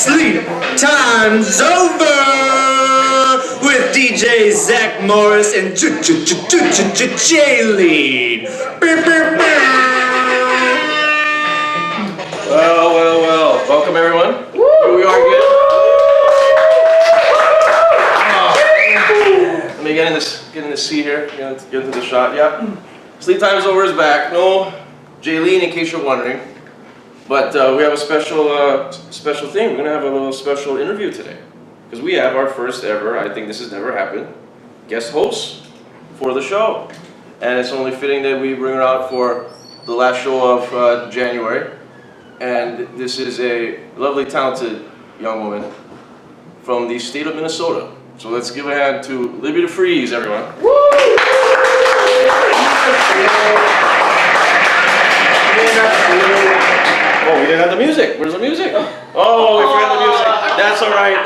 Sleep time's over with DJ Zach Morris and J-Lead. Well. Welcome everyone. Here we are again. Let me get in this seat here. Get into the shot. Yeah. Sleep time's over is back. No J-Lead in case you're wondering. But we have a special thing. We're gonna have a little special interview today. Because we have our first ever, I think this has never happened, guest host for the show. And it's only fitting that we bring her out for the last show of January. And this is a lovely, talented young woman from the state of Minnesota. So let's give a hand to Libby DeFreeze, everyone. Woo! Oh, we didn't have the music. Where's the music? Oh, we forgot the music. That's all right.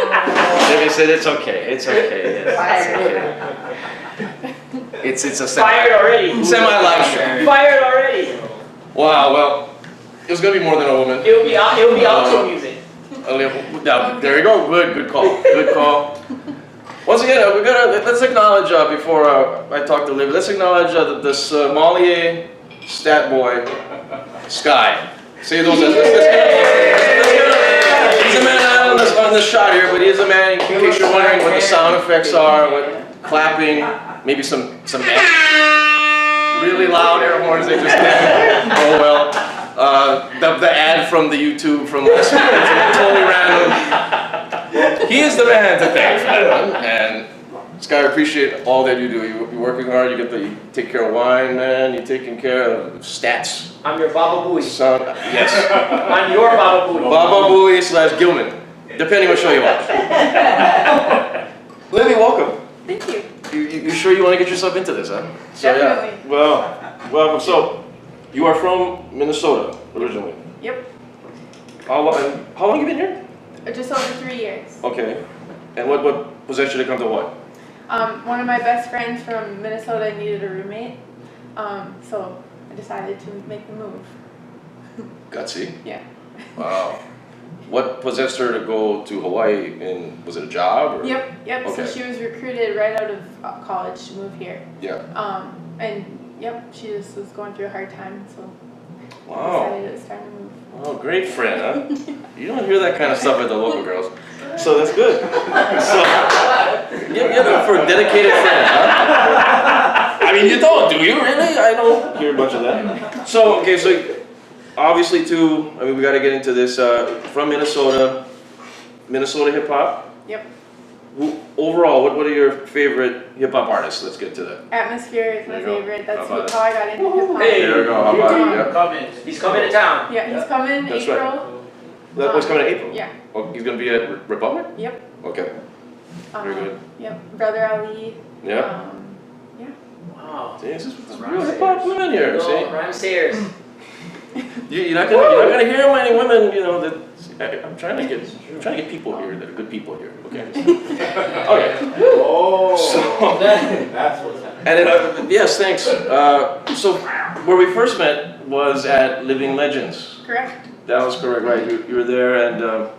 Libby said it's okay. It's okay. It's a fired already. Semi-live show. Fired already. Wow. Well, it was gonna be more than a woman. It will be outro music. There you go. Good call. Good call. Once again, let's acknowledge before I talk to Libby. Let's acknowledge the sommelier stat boy, Sky. Say those. He's a man on the shot here, but he is a man. In case you're wondering what the sound effects are, what clapping, maybe some really loud air horns they just did. Oh well. The ad from the YouTube from last week. It's totally random. He is the man to thank, and Sky, I appreciate all that you do. You're working hard. You take care of wine, man. You're taking care of stats. I'm your Baba Booey. Yes. I'm your Baba Booey. Baba Booey / Gilman, depending what show you watch. Libby, welcome. Thank you. You sure you want to get yourself into this, huh? So, definitely. Yeah. Well, welcome. So, you are from Minnesota originally. Yep. How long have you been here? Just over 3 years. Okay. And what possessed you to come to Hawaii? One of my best friends from Minnesota needed a roommate, so I decided to make the move. Gutsy. Yeah. Wow. What possessed her to go to Hawaii? And was it a job? Or? Yep. Okay. So she was recruited right out of college to move here. Yeah. And she just was going through a hard time, so I Wow. decided it was time to move. Oh, great friend, huh? You don't hear that kind of stuff at the local girls. So that's good. So, yeah, for a dedicated friend, huh? I mean, you don't, do you really? I don't hear a bunch of that. So, okay, so obviously too, I mean, we got to get into this, from Minnesota hip hop. Yep. Overall, what are your favorite hip hop artists? Let's get to that. Atmosphere is my There you go. favorite. That's How about how I got into hip hop. Hey. There we go, how about it? Yeah. Coming. He's coming to town. Yeah, he's coming in That's April. right. That was coming in April? Yeah. Oh, he's going to be at Republic? Yep. Okay. Very good. Yep. Brother Ali. Yeah. Yeah. Wow. See, this is real hip hop women here. See? Rhyme stairs. You're not gonna hear many women, that. I'm trying to get people here that are good people here. Okay. Okay. Oh. So, That's what's happening. and then, yes, thanks. So where we first met was at Living Legends. Correct. That was correct, right? You were there, and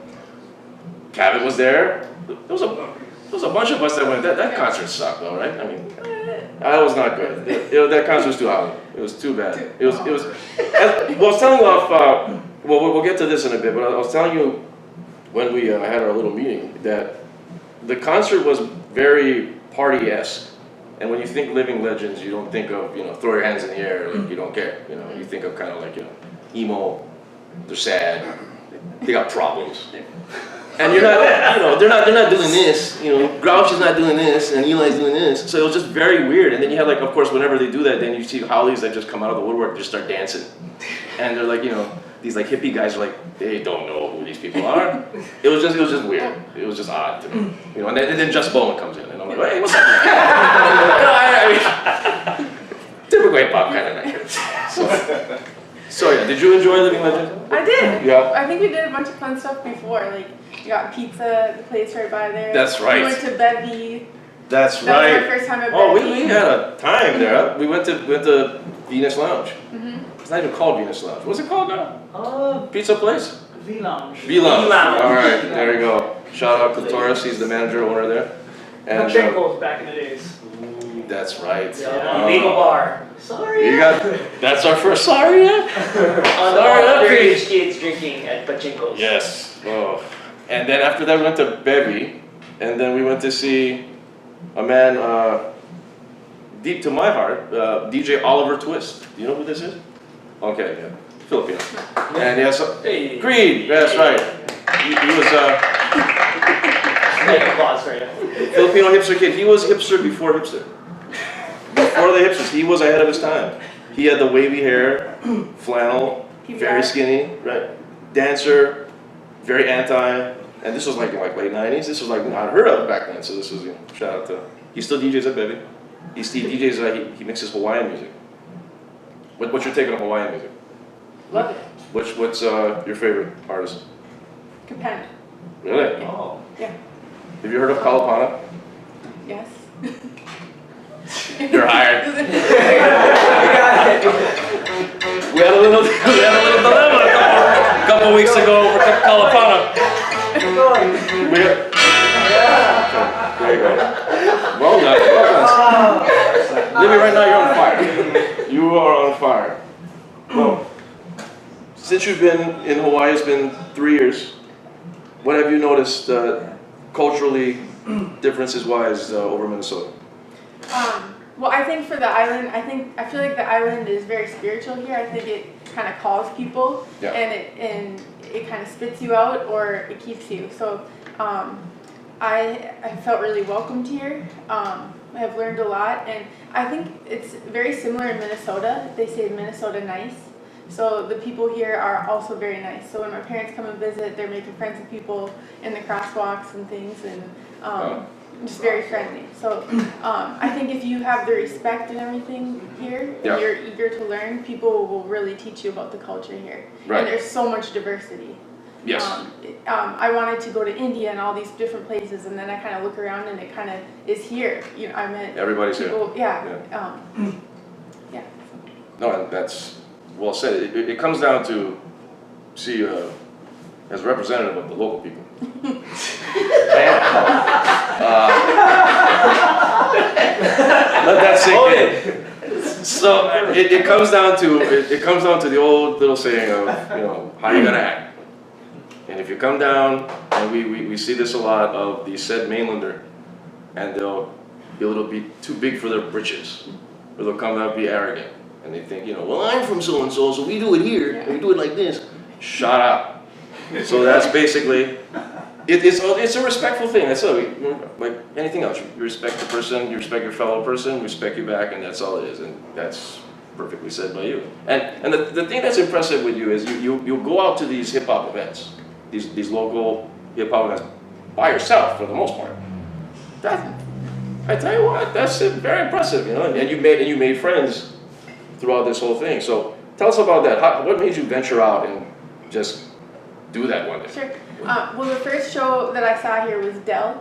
Cabot was there. There was a bunch of us that went. That concert sucked, though, right? I mean, that was not good. That concert was too hot. It was too bad. It was. Well, I was telling you off. Well, we'll get to this in a bit, but I was telling you when we had our little meeting that the concert was very party-esque. And when you think Living Legends, you don't think of throw your hands in the air like you don't care. You think of kind of like emo. They're sad. They got problems. And you're not, they're not doing this. Grouch is not doing this, and Eli's doing this. So it was just very weird. And then you have of course, whenever they do that, then you see Hollies that just come out of the woodwork, just start dancing, and they're like, these hippie guys are like, they don't know who these people are. It was just weird. It was just odd to me. And then Just Bowman comes in, and I'm like, hey, what's up? I mean, typical hip hop kind of record. So yeah, did you enjoy Living Legends? I did. Yeah. I think we did a bunch of fun stuff before. Like, we got pizza at the place right by there. That's right. We went to Bevy. That's That right. was my first time at Oh, Bevy. we had a time there. We went to Venus Lounge. Mm-hmm. It's not even called Venus Lounge. What's it called now? Pizza place? V Lounge. V-Lounge. V-Lounge. All right, there you go. Shout out to Torres, he's the manager, owner there. And Pachinkos back in the days. that's right. Illegal bar. Sorry. You got, that's our first sorry, yeah? Underage kids drinking at Pachinkos. Yes. Oh. And then after that, we went to Bevy, and then we went to see a man deep to my heart, DJ Oliver Twist. Do you know who this is? Okay, yeah, Filipino. And he has Hey. Creed. That's right. He was Make applause for you. Filipino hipster kid. He was hipster before hipster. Before the hipsters, he was ahead of his time. He had the wavy hair, flannel, very skinny, right? Dancer, very anti. And this was like late 90s. This was like unheard of back then. So this was, shout out to, he still DJs at Bevy. He DJs, he mixes Hawaiian music. What's your take on Hawaiian music? Love it. What's your favorite artist? Companion. Really? Oh. Yeah. Have you heard of Kalapana? Yes. You're hired. We had a little dilemma a couple weeks ago over Kalapana. There you go. Well done. Libby, right now you're on fire. You are on fire. Well, since you've been in Hawaii, it's been 3 years. What have you noticed culturally, differences-wise, over Minnesota? Well, I think for the island, I feel like the island is very spiritual here. I think it kind of calls people, Yeah. and it kind of spits you out or it keeps you. So I felt really welcomed here. I have learned a lot, and I think it's very similar in Minnesota. They say Minnesota nice. So the people here are also very nice. So when my parents come and visit, they're making friends with people in the crosswalks and things, and just very friendly. So I think if you have the respect and everything here, Yeah. and you're eager to learn, people will really teach you about the culture here. Right. And there's so much diversity. Yes. I wanted to go to India and all these different places, and then I kind of look around and it kind of is here. You know, I met Everybody's here. people. Yeah. Yeah. No, and that's well said. It comes down to see you as a representative of the local people. Let that sink in. So it comes down to the old little saying of how you gotta act. And if you come down, and we see this a lot of the said mainlander, and they'll be a little bit too big for their britches, or they'll come down and be arrogant, and they think well, I'm from so and so, so we do it here, and we do it like this. Shut up. So that's basically. It's a respectful thing. That's all. Like anything else, you respect the person, you respect your fellow person, respect you back, and that's all it is. And that's perfectly said by you. And the thing that's impressive with you is you go out to these hip hop events, these local hip hop events, by yourself for the most part. I tell you what, that's very impressive. And you made friends throughout this whole thing. So tell us about that. What made you venture out and just do that one day? Sure. Well, the first show that I saw here was Dell.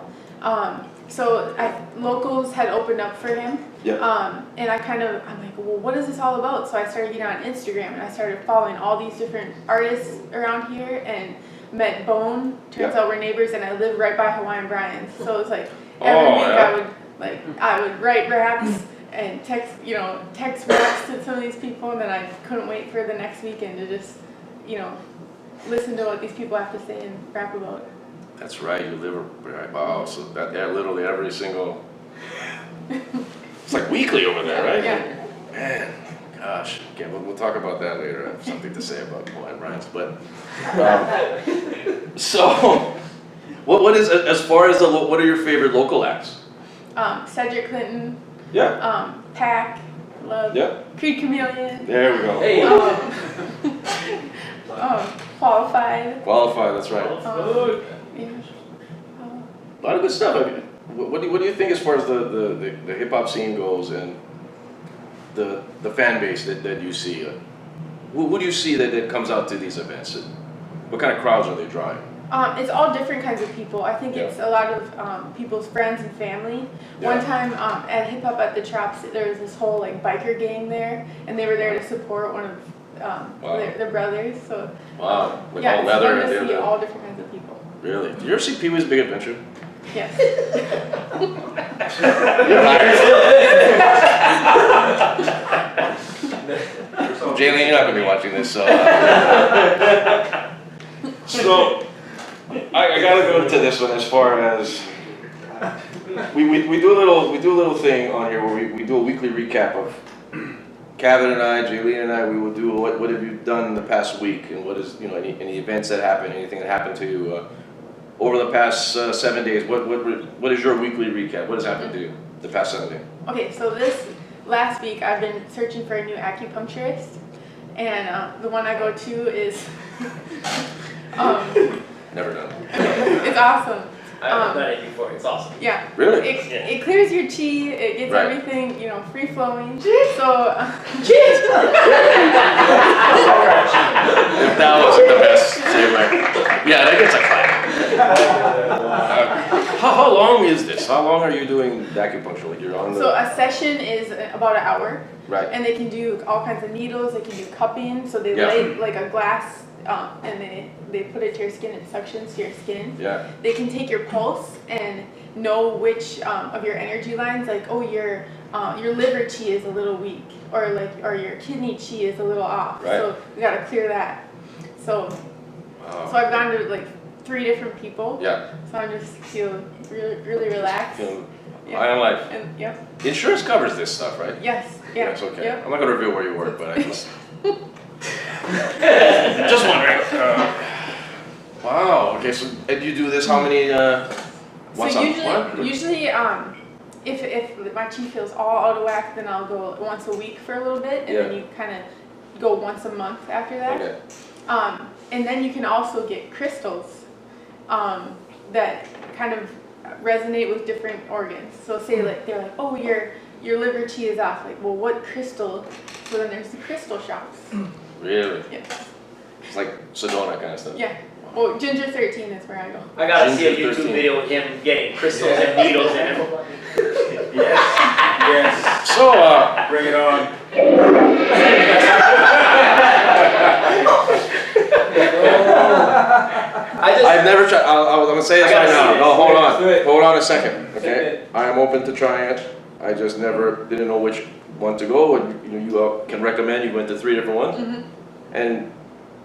So locals had opened up for him. Yeah. And I'm like, well, what is this all about? So I started getting on Instagram and I started following all these different artists around here and met Bone. Turns out we're neighbors, and I live right by Hawaiian Brian's. So it's like every week I would write raps and text raps to some of these people, and then I couldn't wait for the next weekend to just, listen to what these people have to say and rap about. That's right, you live right. Wow, so literally every single. It's like weekly over there, right? Yeah. Man, gosh. Okay, we'll talk about that later. I have something to say about Hawaiian Brian's, but. So, what is as far as what are your favorite local acts? Cedric Clinton. Yeah. Pac. Love. Yeah. Creed Chameleon. There we go. Hey. Qualified. Qualified, that's right. Yeah. A lot of good stuff. I mean, what do you think as far as the hip hop scene goes and the fan base that you see? Who do you see that comes out to these events? What kind of crowds are they drawing? It's all different kinds of people. I think it's a lot of people's friends and family. Yeah. One time at Hip Hop at the Chops, there was this whole biker gang there, and they were there to support one of Wow. they're brothers. So Wow. Like yeah, all it's leather fun and to see they're all different kinds of people. really. Did you ever see Pee-wee's Big Adventure? Yes. Jayleen, you're not gonna be watching this, so. So, I gotta go to this one as far as we do a little thing on here where we do a weekly recap of Kevin and I, Jayleen and I. We will do what have you done in the past week and what is any events that happened, anything that happened to you over the past 7 days. What is your weekly recap? What has happened to you the past 7 days? Okay, so this last week I've been searching for a new acupuncturist, and the one I go to is Never done. it's awesome. I've done it before. It's awesome. Yeah. Really? It clears your chi. It gets Right. everything free flowing. So If that wasn't the best segue. Yeah, that gets a clap. How long is this? How long are you doing the acupuncture? Like you're on the. so a session is about an hour, Right. and they can do all kinds of needles. They can do cupping. So they Yeah. lay like a glass, and they put it to your skin and suctions to your skin. Yeah. They can take your pulse and know which of your energy lines, like your liver chi is a little weak, or your kidney chi is a little off. Right. So we gotta clear that. So Wow. I've gone to like 3 different people. Yeah. So I just feel really relaxed. Feeling Yeah. high on life. And yep. Insurance covers this stuff, right? Yes. Yeah. Yes, okay. Yep. I'm not gonna reveal where you work, but I just. Just wondering. Wow. Okay. So, and you do this how many? Once So a month? usually, if my chi feels all out of whack, then I'll go once a week for a little bit, and then Yeah. you kind of go once a month after that. Okay. And then you can also get crystals that kind of resonate with different organs. So say like they're like, oh, your liver chi is off. Like, well, what crystal? So then there's the crystal shops. Really? Yeah. It's like Sedona kind of stuff. Yeah. Well, Ginger 13 is where I go. I gotta see a Ginger YouTube 13. video with him getting crystals and needles in him. Yes. Yes. So, Bring it on. I've never tried. I'm gonna say this I right gotta now. see No, this. hold on. Do it. Hold on a second. Okay. it. I am open to trying it. I just never didn't know which one to go. And you can recommend. You went to 3 different ones, and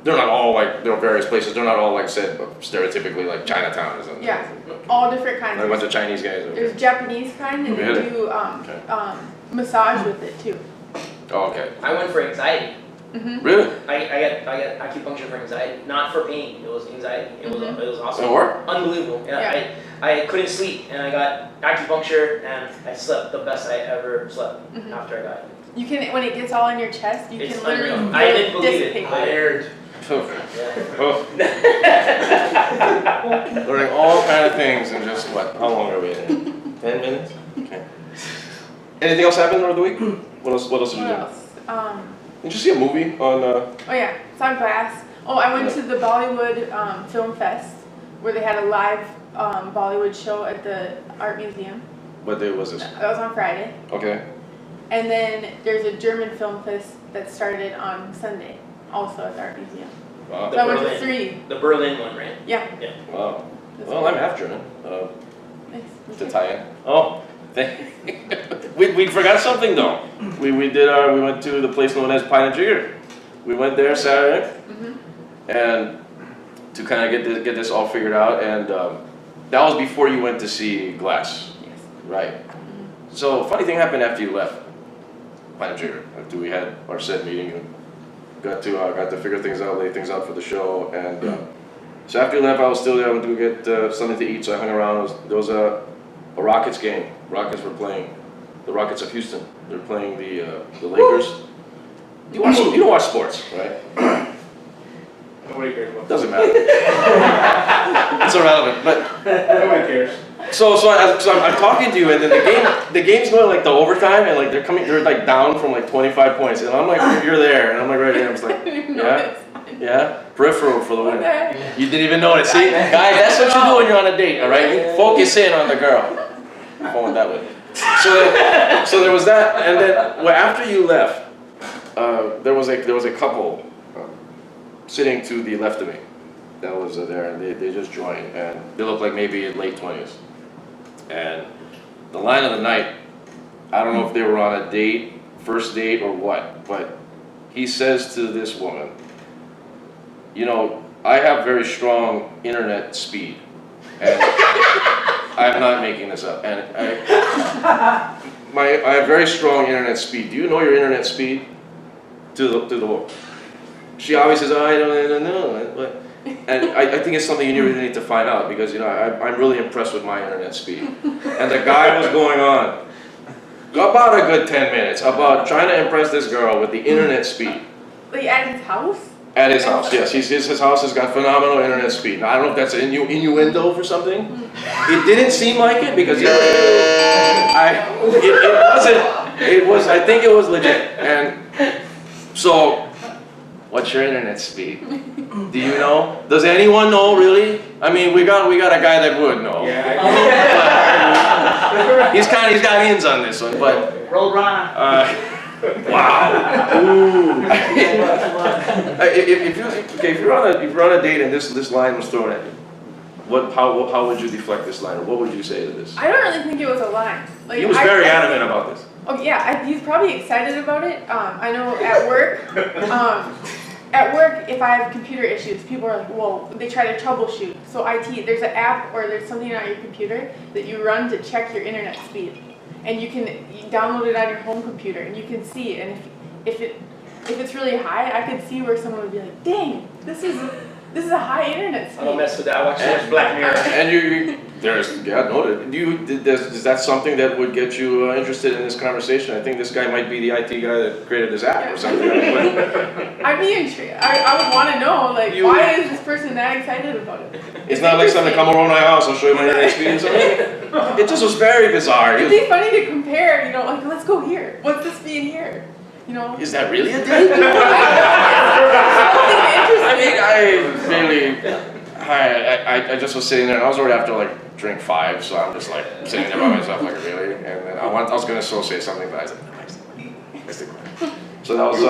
they're not all like there are various places. They're not all like said stereotypically like Chinatown or something. Yeah. All different kinds. Like a bunch of Chinese guys. Okay. There's Japanese kind, and Really? they do Okay. massage with it too. Oh, okay. I went for anxiety. Really? I got acupuncture for anxiety, not for pain. It was anxiety. It was awesome. It worked? Unbelievable. Yeah. I couldn't sleep, and I got acupuncture, and I slept the best I ever slept after I got it. You can, when it gets all in your chest, you It's can literally unreal. feel I didn't believe it. dissipate. Tired. Okay. Yeah. Oh. Learning all kind of things in just what? How long are we in? 10 minutes? Okay. Anything else happened over the week? What else did you What do? else? Did you see a movie on? Oh yeah, it's on Glass. Oh, I went to the Bollywood Film Fest where they had a live Bollywood show at the art museum. What day was this? That was on Friday. Okay. And then there's a German film fest that started on Sunday, also at the art museum. Wow. So I went to Berlin. 3. The Berlin one, right? Yeah. Wow. That's Well, good. I'm half German. Nice. To tie in. Oh, we forgot something though. We went to the place known as Pine and Jigger. We went there Saturday, and to kind of get this all figured out, and that was before you went to see Glass, Yes. right? So funny thing happened after you left Pine and Jigger. After we had our set meeting and got to figure things out, lay things out for the show, and so after you left, I was still there. I went to get something to eat, so I hung around. There was a Rockets game. Rockets were playing. The Rockets of Houston. They're playing the Lakers. You don't watch sports, right? Nobody cares about Doesn't matter. It's irrelevant. But Nobody cares. so I'm talking to you, and then the game's going like the overtime, and like they're like down from like 25 points, and I'm like, you're there, and I'm like right there. I'm just like, yeah, peripheral for the win. You didn't even notice. See, guys, that's what you do when you're on a date, all right? You focus in on the girl. Phone that way. So there was that, and then after you left, there was a couple sitting to the left of me that was there, and they just joined, and they looked like maybe in late 20s. And the line of the night, I don't know if they were on a date, first date or what, but he says to this woman, you know, I have very strong internet speed, and I'm not making this up, and I have very strong internet speed. Do you know your internet speed? To the woman. She always says, oh, I don't know. And I think it's something you really need to find out, because you know I'm really impressed with my internet speed. And the guy was going on about a good 10 minutes about trying to impress this girl with the internet speed. Like at his house? At his house, yes. His house has got phenomenal internet speed. Now I don't know if that's an innuendo for something. It didn't seem like it, because it wasn't. It was. I think it was legit. And so, what's your internet speed? Do you know? Does anyone know, really? I mean, we got a guy that would know. Yeah. He's got ins on this one, but Roll Ron. wow. Ooh. If you're on a date and this line was thrown at you, how would you deflect this line, or what would you say to this? I don't really think it was a line. Like, He was very adamant about this. Oh yeah, he's probably excited about it. I know at work, if I have computer issues, people are like, well, they try to troubleshoot. So there's an app or there's something on your computer that you run to check your internet speed, and you download it on your home computer, and you can see. And if it's really high, I could see where someone would be like, dang, this is a high internet speed. I don't mess with that. I watch too much Black Mirror. And noted. Is that something that would get you interested in this conversation? I think this guy might be the IT guy that created this app or something. I'd be intrigued. I would want to know, like, why is this person that excited about it? It's not like something, come over my house, I'll show you my internet speed or something. It just was very bizarre. It'd be funny to compare, you know, like, let's go here. What's the speed here? You know? Is that really a date? I just was sitting there, and I was already after like drink 5, so I'm just like sitting there by myself, like really. And then I was gonna say something, but I said, no, I stayed quiet. So that was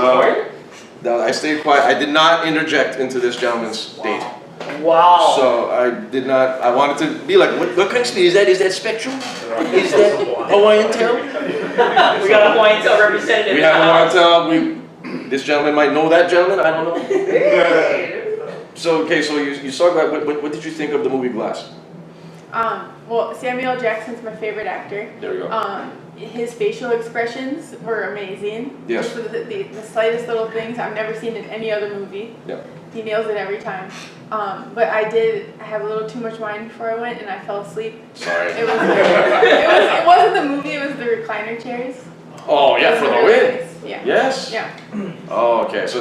I stayed quiet. I did not interject into this gentleman's date. Wow. So I did not. I wanted to be like, what kind of speed is that? Is that Spectrum? Is that Hawaiian Tel? We got a Hawaiian Tel representative. We have a Hawaiian Tel. This gentleman might know that gentleman. I don't know. So okay, so you saw that. What did you think of the movie Glass? Well, Samuel Jackson's my favorite actor. There we go. His facial expressions were amazing. Yes. Just the slightest little things I've never seen in any other movie. Yeah. He nails it every time. But I have a little too much wine before I went, and I fell asleep. Sorry. It wasn't the movie. It was the recliner chairs. Oh yeah, for the win. Nice. Yeah. Yes. Yeah. Oh okay, so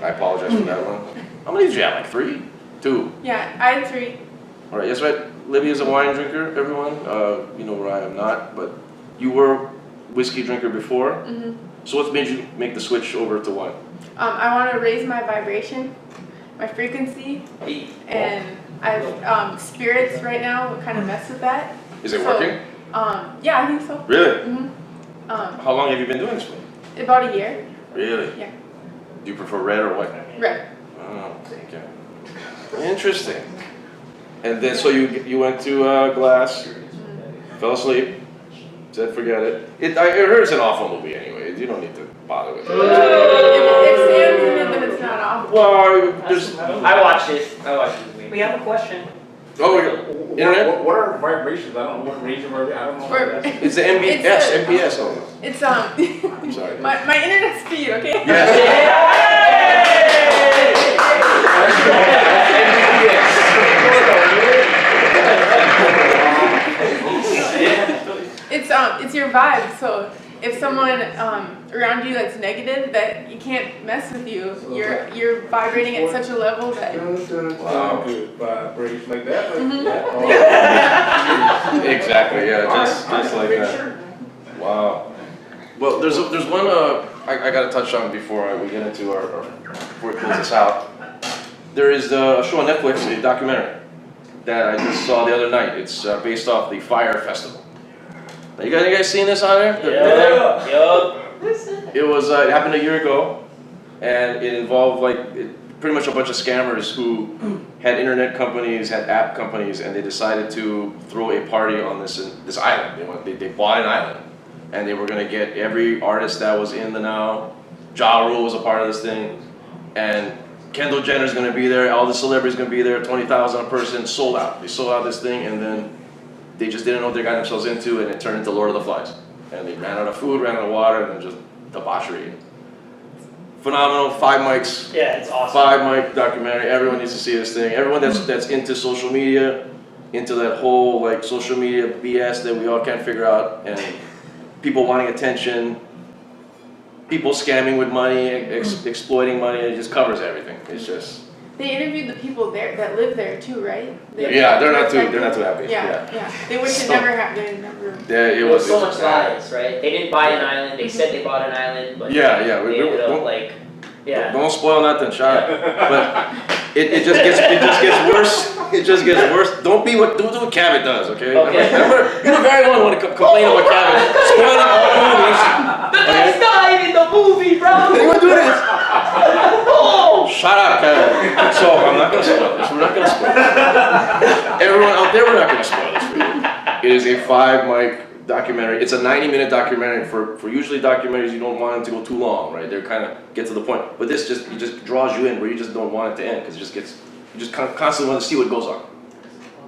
I apologize for that one. How many did you have? Like 3? 2? Yeah, I had 3. All right. Yes, right. Libby's a wine drinker. Everyone, you know where I am not, but you were whiskey drinker before. Mm-hmm. So what made you make the switch over to wine? I want to raise my vibration, my frequency, and I've spirits right now kind of mess with that. Is it working? Yeah, I think so. Really? Mm-hmm. How long have you been doing this for? About a year. Really? Yeah. Do you prefer red or white? Red. Oh, okay. Interesting. And then so you went to Glass, fell asleep, said forget it. I heard it's an awful movie anyway. You don't need to bother with it. If Sam's in it, then it's not awful. Well, there's. I watched it. We have a question. Oh, internet. What are vibrations? I don't know what range of vibration. I don't know. What that is. It's the MPS almost. It's I'm sorry. my internet speed, okay? Yes. It's your vibe. So if someone around you that's negative, that you can't mess with you, you're vibrating at such a level that. Wow. Vibration like that. Mhm. Exactly. Yeah. Just like that. Wow. Well, there's one I got to touch on before we get into before we close this out. There is a show on Netflix, a documentary that I just saw the other night. It's based off the Fire Festival. You guys seen this on there? Yeah. Yup. It was it happened a year ago, and it involved pretty much a bunch of scammers who had internet companies, had app companies, and they decided to throw a party on this island. They bought an island, and they were gonna get every artist that was in the now. Ja Rule was a part of this thing, and Kendall Jenner's gonna be there. All the celebrities gonna be there. 20,000 a person, sold out. They sold out this thing, and then they just didn't know what they got themselves into, and it turned into Lord of the Flies. And they ran out of food, ran out of water, and then just debauchery. Phenomenal, 5 mics. Yeah, it's awesome. 5 mic documentary. Everyone needs to see this thing. Everyone that's into social media, into that whole social media BS that we all can't figure out, and people wanting attention, people scamming with money, exploiting money. It just covers everything. It's just. They interviewed the people there that live there too, right? Yeah, they're not too happy. Yeah. They wish it never happened. Yeah, it was so much lies, right? They didn't buy an island. They said they bought an island, but they ended up Don't spoil nothing, shut up. But it just gets worse. It just gets worse. Don't do what Cabot does, okay? Remember, you're the very one who want to complain about Cabot spoiling all the movies. The guy's died in the movie, bro. You want to do this? Shut up, Cabot. So I'm not gonna spoil this. We're not gonna spoil this. Everyone out there, we're not gonna spoil this for you. It is a 5 mic documentary. It's a 90-minute documentary. For usually documentaries, you don't want them to go too long, right? They're kind of get to the point. But this just draws you in where you just don't want it to end because you just constantly want to see what goes on.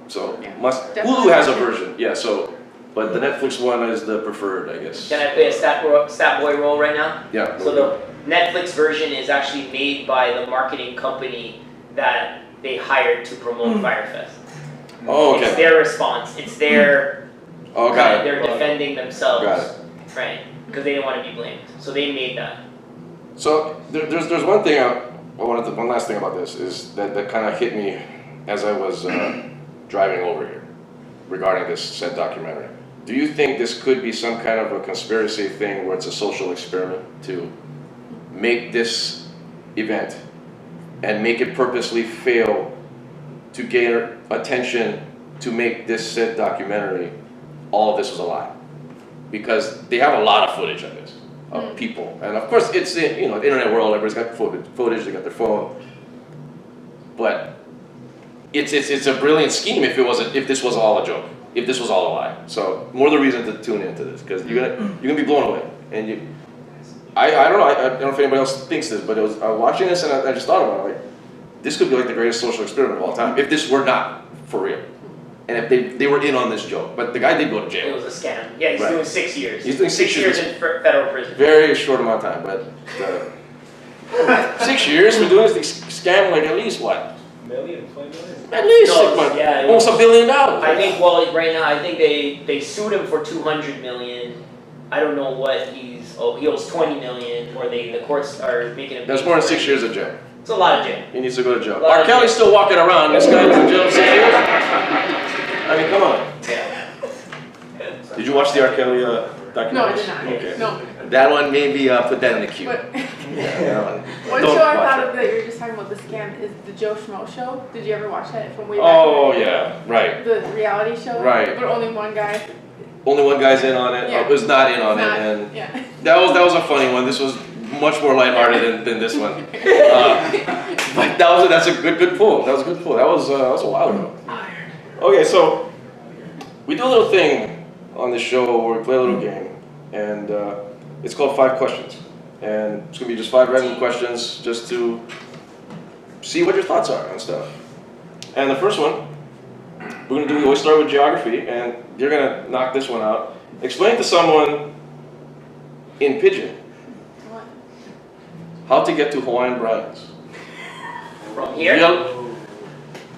So Hulu has a version, yeah. So, but the Netflix one is the preferred, I guess. Can I play a stat boy role right now? Yeah. So the Netflix version is actually made by the marketing company that they hired to promote Firefest. Oh, okay. It's their response. It's their. Oh, got it. They're defending themselves. Got it. Right. Because they didn't want to be blamed. So they made that. So there's one thing one last thing about this is that kind of hit me as I was driving over here regarding this said documentary. Do you think this could be some kind of a conspiracy thing where it's a social experiment to make this event and make it purposely fail to gain attention to make this said documentary? All of this was a lie because they have a lot of footage of this. Of people, and of course it's the internet world. Everybody's got footage. They got their phone, but it's a brilliant scheme. If this was all a joke, if this was all a lie, so more the reason to tune into this because you're gonna be blown away. And I don't know. I don't know if anybody else thinks this, but I was watching this and I just thought about it. Like, this could be like the greatest social experiment of all time if this were not for real. And if they were in on this joke, but the guy did go to jail. It was a scam. Yeah, he's doing 6 years. He's doing 6 years in federal prison. Very short amount of time, but 6 years for doing this scam, like at least what? $20 million? At least almost $1 billion. I think. Well, right now I think they sued him for $200 million. I don't know what he owes $20 million, or the courts are making him. That's more than 6 years of jail. It's a lot of jail. He needs to go to jail. R. Kelly's still walking around. This guy was in jail 6 years. I mean, come on. Yeah. Did you watch the R. Kelly documentary? No, I did not. Okay. No. That one, maybe put that in the queue. But Yeah, one Don't show I watch thought it. of that you were just talking about the scam is the Joe Schmo show. Did you ever watch that from way back? Oh, in the day? yeah, right. The reality show. Right. But only one guy. Only one guy's in on it. Yeah. Was not in on Not- it, and yeah. that was a funny one. This was much more lighthearted than this one. But that's a good pull. That was a good pull. That was a while ago. Okay, so we do a little thing on this show where we play a little game, and it's called 5 Questions. And it's gonna be just 5 random questions just to see what your thoughts are on stuff. And the first one, we always start with geography, and you're gonna knock this one out. Explain to someone in Pidgin What? how to get to Hawaiian Brian's. From here?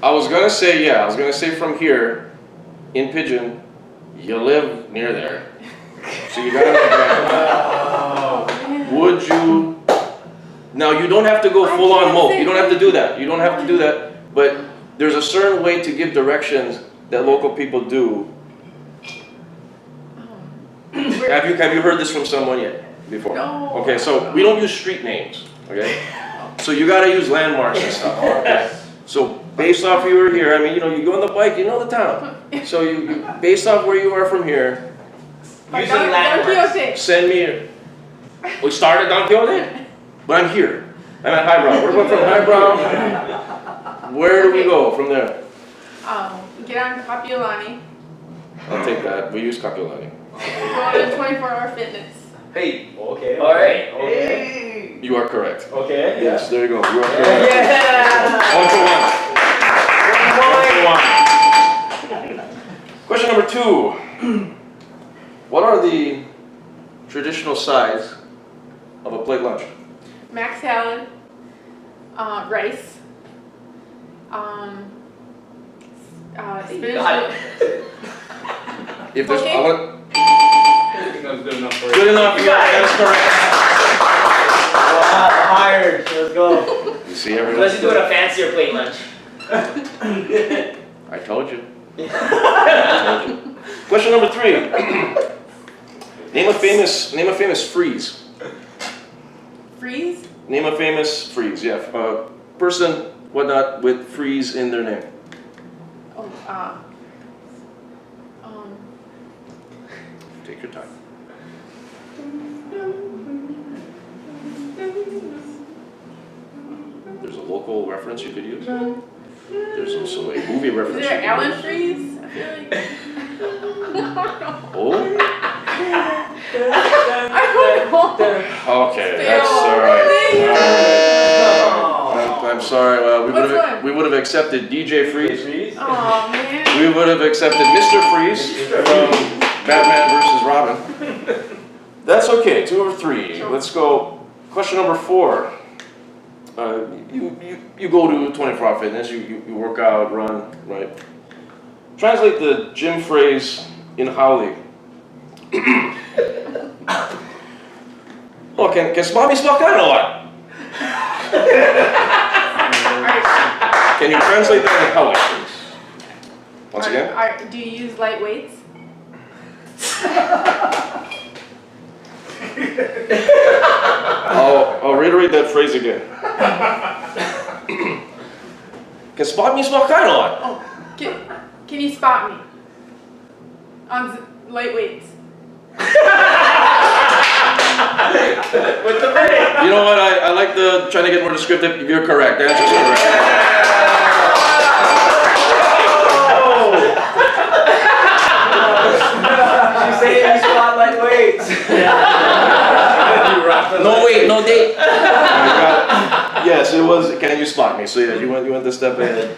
I was gonna say from here, in Pidgin, you live near there. So you gotta would you now you don't have to go full on mope. You don't have to do that. You don't have to do that. But there's a certain way to give directions that local people do. Have you heard this from someone yet before? No. Okay, so we don't use street names, okay? So you gotta use landmarks and stuff. Okay? So based off you were here, I mean, you go on the bike, you know the town. So you based off where you are from here, Using landmarks. Don Quixote. send me We started Don Quixote, but I'm here. I'm at highbrow. We're going from highbrow. Where do we go from there? Get on Kapiolani. I'll take that. We use Kapiolani. Go to 24-hour fitness. Hey, okay. All right. Okay. You are correct. Okay. Yes, there you go. You are correct. Yeah. 1 for 1. Question number 2. What are the traditional sides of a plate lunch? Mac salad. Rice. Spinach. got it. If there's, Okay. I want, I think that's good enough for good enough. You got it. That is Wow, hired. Let's go. correct. You see everyone. Unless you do it a fancier plate lunch. I told you. Question number 3. Name a famous freeze. Freeze. Name a famous freeze. Yeah, person, whatnot, with freeze in their name. Oh, Take your time. There's a local reference you could use. There's also a movie is reference. there you Alan could use. Freeze? I feel like. Oh. I don't know. Okay, that's all right. I'm sorry. What's one? We would have accepted DJ Freeze. Oh man. We would have accepted Mr. Freeze from Batman versus Robin. That's okay. 2 over 3. Let's go. Question number 4. You go to 24-hour fitness. You work out, run, right? Translate the gym phrase in Howley. Oh, can mommy smoke out or what? Can you translate that in Howley, please? Once again. Do you use light weights? I'll reiterate that phrase again. Can spot me smoke out or what? Oh, can you spot me on light weights? With the minute. You know what? I like the trying to get more descriptive. You're correct. The answer's correct. She's saying you squat like weights. No wait, no date. Yes, it was. Can you spot me? So yeah, you went to step ahead.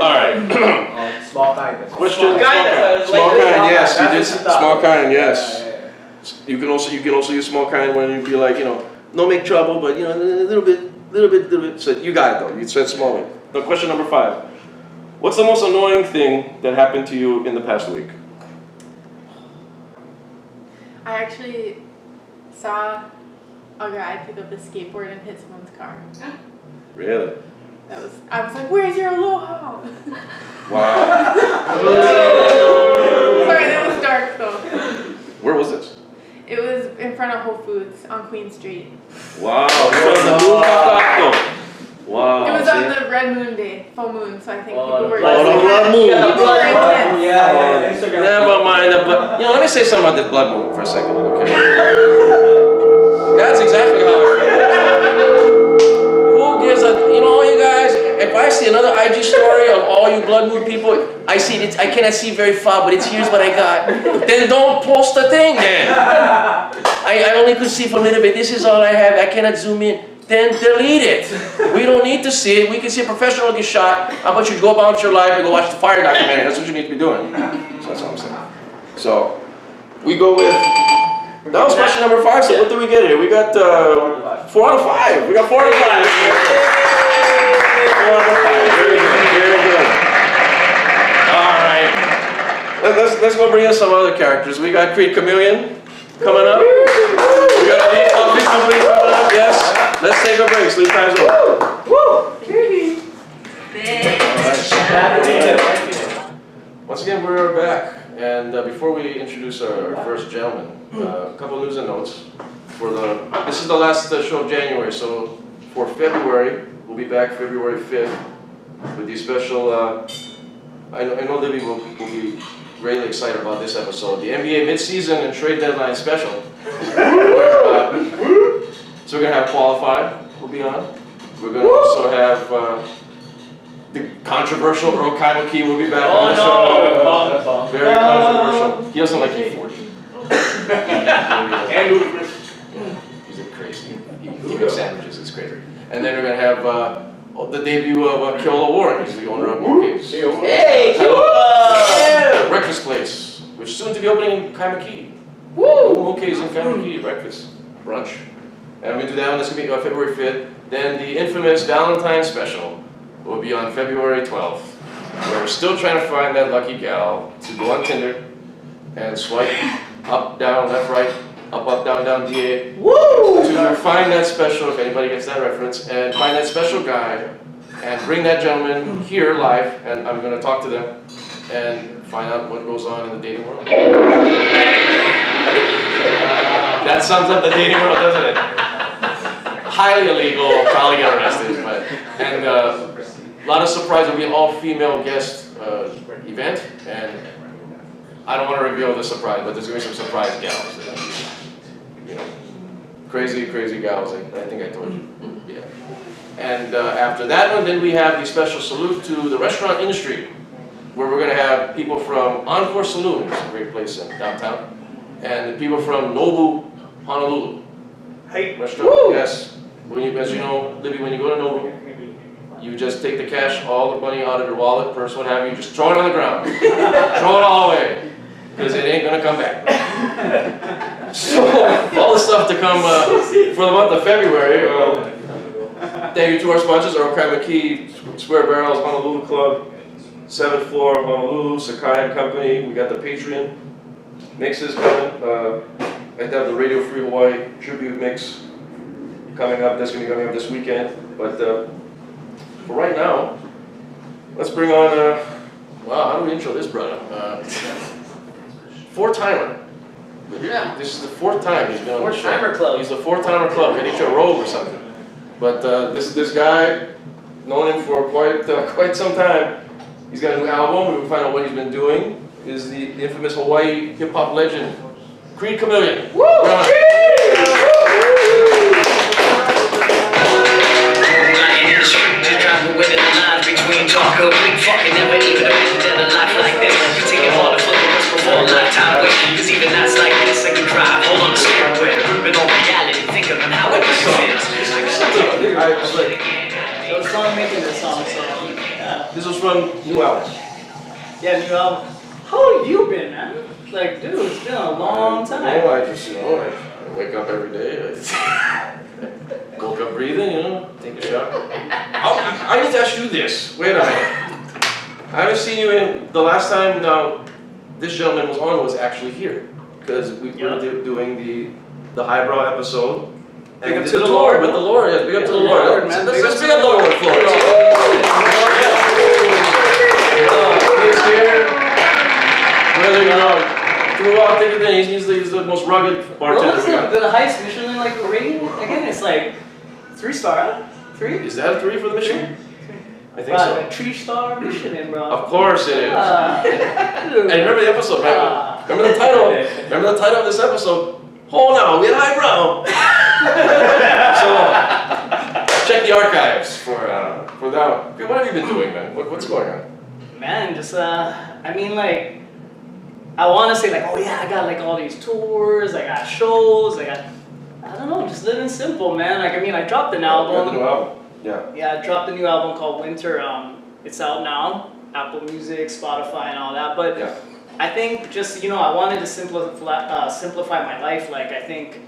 All right. Small kindness. Question. Small kindness. Small kind. Yes, you did. That's what you thought. Small kind. Yes. Yeah. You can also use small kind when you feel like no make trouble, but a little bit. So you got it though. You said small one. Now, question number 5. What's the most annoying thing that happened to you in the past week? I actually saw a guy pick up a skateboard and hit someone's car. Really? I was like, where's your aloha? Wow. Sorry, that was dark though. Where was this? It was in front of Whole Foods on Queen Street. Wow. Wow. It was on the Red Moon Day, full moon, so I think people were the blood moon. People were intense. Yeah, Instagram. Never mind the blood. Let me say something about the blood moon for a second, okay? That's exactly how I feel. Who gives a, you guys, if I see another IG story of all you blood moon people, I cannot see very far, but here's what I got. Then don't post the thing then. I only could see for a little bit. This is all I have. I cannot zoom in. Then delete it. We don't need to see it. We can see a professional get shot. How about you go about your life and go watch the fire documentary? That's what you need to be doing. So that's all I'm saying. So we go with, that was question number 5. So what do we get here? We got 4 out of 5. We got 4 out of 5. 4 out of 5. Very good. Very good. All right. Let's go bring in some other characters. We got Creed Chameleon coming up. We got a Meat Coffee Company coming up. Yes. Let's take a break. Sleep time's over. Once again, we're back. And before we introduce our first gentleman, a couple news and notes. This is the last show of January, so for February, we'll be back February 5th with the special I know Libby will be really excited about this episode. The NBA midseason and trade deadline special. So we're gonna have Qualified. We'll be on. We're gonna also have the controversial Earl Kaimuki will be back on the show. Very controversial. He doesn't like E40. And ludicrous. He's crazy. He makes sandwiches. It's crazy. And then we're gonna have the debut of Keola Warren. He's the owner of Moke's. Hey, Cuba! Breakfast place, which is soon to be opening in Kaimuki. Woo! Moke's in Kaimuki. Breakfast, brunch. And we're gonna do that one. That's gonna be on February 5th. Then the infamous Valentine's special will be on February 12th. Where we're still trying to find that lucky gal to go on Tinder and swipe up, down, left, right, up, down, down, DA. Woo! To find that special, if anybody gets that reference, and find that special guy and bring that gentleman here live, and I'm going to talk to them and find out what goes on in the dating world. That sums up the dating world, doesn't it? Highly illegal, probably get arrested, and a lot of surprise. It'll be an all-female guest event, and I don't want to reveal the surprise, but there's going to be some surprise gals. You know, crazy gals. I think I told you. Yeah. And after that one, then we have the special salute to the restaurant industry, where we're going to have people from Encore Saloon, it's a great place in downtown, and the people from Nobu, Honolulu. Hey. Restaurant, Woo! yes. As you know, Libby, when you go to Nobu, you just take the cash, all the money out of your wallet, purse, what have you, just throw it on the ground. Throw it all away, because it ain't gonna come back. So, all the stuff to come for the month of February. Thank you to our sponsors, Earl Kaimuki, Square Barrels, Honolulu Club, 7th floor, Honolulu, Sakai and Company. We got the Patreon mixes coming. I have the Radio Free Hawaii tribute mix coming up. That's going to be coming up this weekend. But for right now, let's bring on, wow, how do we intro this brother? Four-timer. Yeah. This is the fourth time he's been on the show. Four-timer club. He's the four-timer club. Got each a robe or something. But this guy, known him for quite some time. He's got a new album. We will find out what he's been doing. Is the infamous Hawaii hip-hop legend, Chameleon. Woo! Between talk of we fucking never even imagined a life like this. You take it all the focus before a lifetime wait. Cause even nights like this I can drive, hold on the steering wheel. Gripping on reality, thinking on how it feels. It was fun making this song, so yeah. This was from new album. Yeah, new album. How have you been, man? Like, dude, it's been a long time. I just, I wake up every day. Woke up breathing, take a shower. I need to ask you this. Wait a minute. I haven't seen you in the last time this gentleman was actually here. Because we were doing the highbrow episode. Big And up we to did the Lord. With the Lord, yes. Big up to the Lord. Lord, man. Let's big up the Lord, Florence. He's here. Whether throughout everything, he's the most rugged bartender. What was the highest Michelin rating? Again, it's like 3-star, huh? 3? Is that a 3 for the Michelin? I think Wow, so. a 3-star Michelin, bro. Of course it is. And Dude. remember the episode, right? Remember the title? Remember the title of this episode? Hold on, we had highbrow. So check the archives for that one. What have you been doing, man? What's going on? Man, just I mean, like, I want to say like, oh yeah, I got like all these tours, I got shows, I don't know, just living simple, man. Like, I mean, I dropped an album. The new album. Yeah. Yeah, I dropped a new album called Winter. It's out now, Apple Music, Spotify, and all that. But Yeah. I think just I wanted to simplify my life. Like, I think,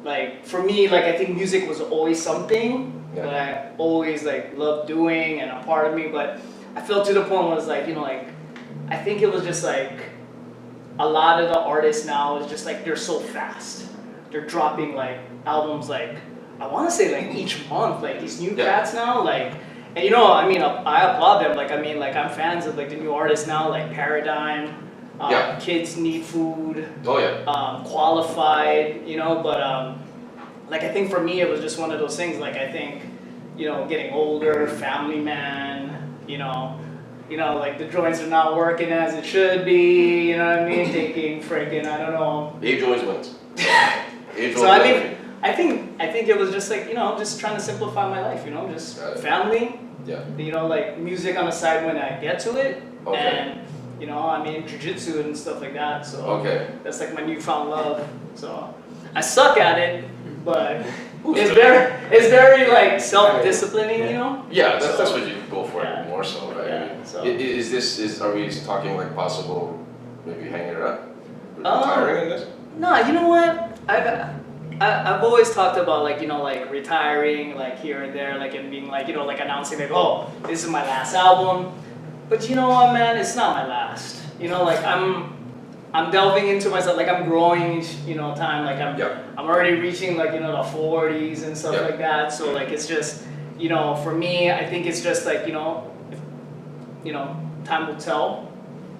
like, for me, like, I think music was always something that I always like loved doing and a part of me. But I felt to the point where it's like, like, I think it was just like a lot of the artists now is just like they're so fast. They're dropping like albums like I want to say like each month, like these new cats now, like, and I mean I applaud them. Like, I mean, like, I'm fans of like the new artists now, like Paradigm, Kids Need Food, Oh yeah. Qualified, but like, I think for me it was just one of those things. Like, I think getting older, family man, you know, like the joints are not working as it should be, you know what I mean? Taking freaking, I don't know. Age always wins. Age So always I wins. mean, I think it was just like, you know, just trying to simplify my life, you know, just Got it. family, Yeah. you know, like music on the side when I get to it, Okay. and you know, I'm in jujitsu and stuff like that, so Okay. that's like my newfound love. So I suck at it, but Who's it's the- very like self-disciplining, you know. Yeah, that's what you go for Yeah. more so, right? Yeah, so- Are we talking like possible, maybe hanging it up? Um, Retiring in this? No, you know what? I've always talked about like, you know, like retiring like here and there, like and being like, you know, like announcing like, oh, this is my last album. But you know what, man, it's not my last. You know, like I'm delving into myself, like I'm growing each, you know, time, like Yeah. I'm already reaching like, you know, the 40s and stuff Yeah. like that. So like it's just, you know, for me, I think it's just like, you know, you know, time will tell.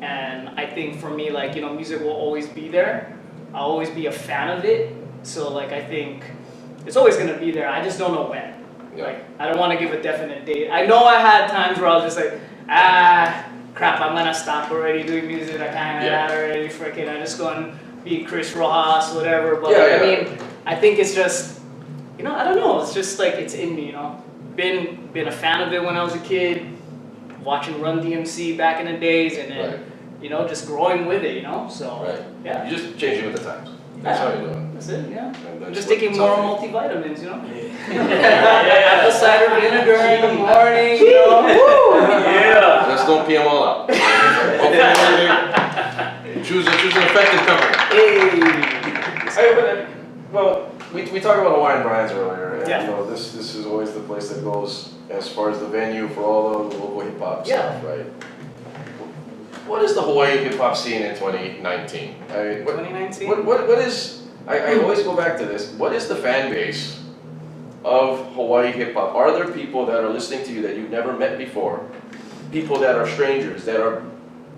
And I think for me, like, you know, music will always be there. I'll always be a fan of it. So like I think it's always gonna be there. I just don't know when. Yeah. Like I don't want to give a definite date. I know I had times where I was just like, crap, I'm gonna stop already doing music. I can't Yeah. already freaking. I just go and be Chris Rojas, whatever. But Yeah, like, yeah. I mean, I think it's just, you know, I don't know. It's just like it's in me, you know. Been a fan of it when I was a kid, watching Run DMC back in the days, and then Right. you know just growing with it, you know. So Right. yeah, You just changing with the times. That's how you do it. that's it. Yeah. And I'm that's just what- taking it's more healthy. multivitamins, you know. Apple cider vinegar in the morning, you know. Woo! Yeah. Just don't pee them all out. Choose an effective company. Hey. Well, we talked about Hawaiian Brian's earlier, and Yeah. you know this is always the place that goes as far as the venue for all the local hip hop Yeah. stuff, right? What is the Hawaii hip hop scene in 2019? I mean, 2019. what is? I always go back to this. What is the fan base of Hawaii hip hop? Are there people that are listening to you that you've never met before? People that are strangers that are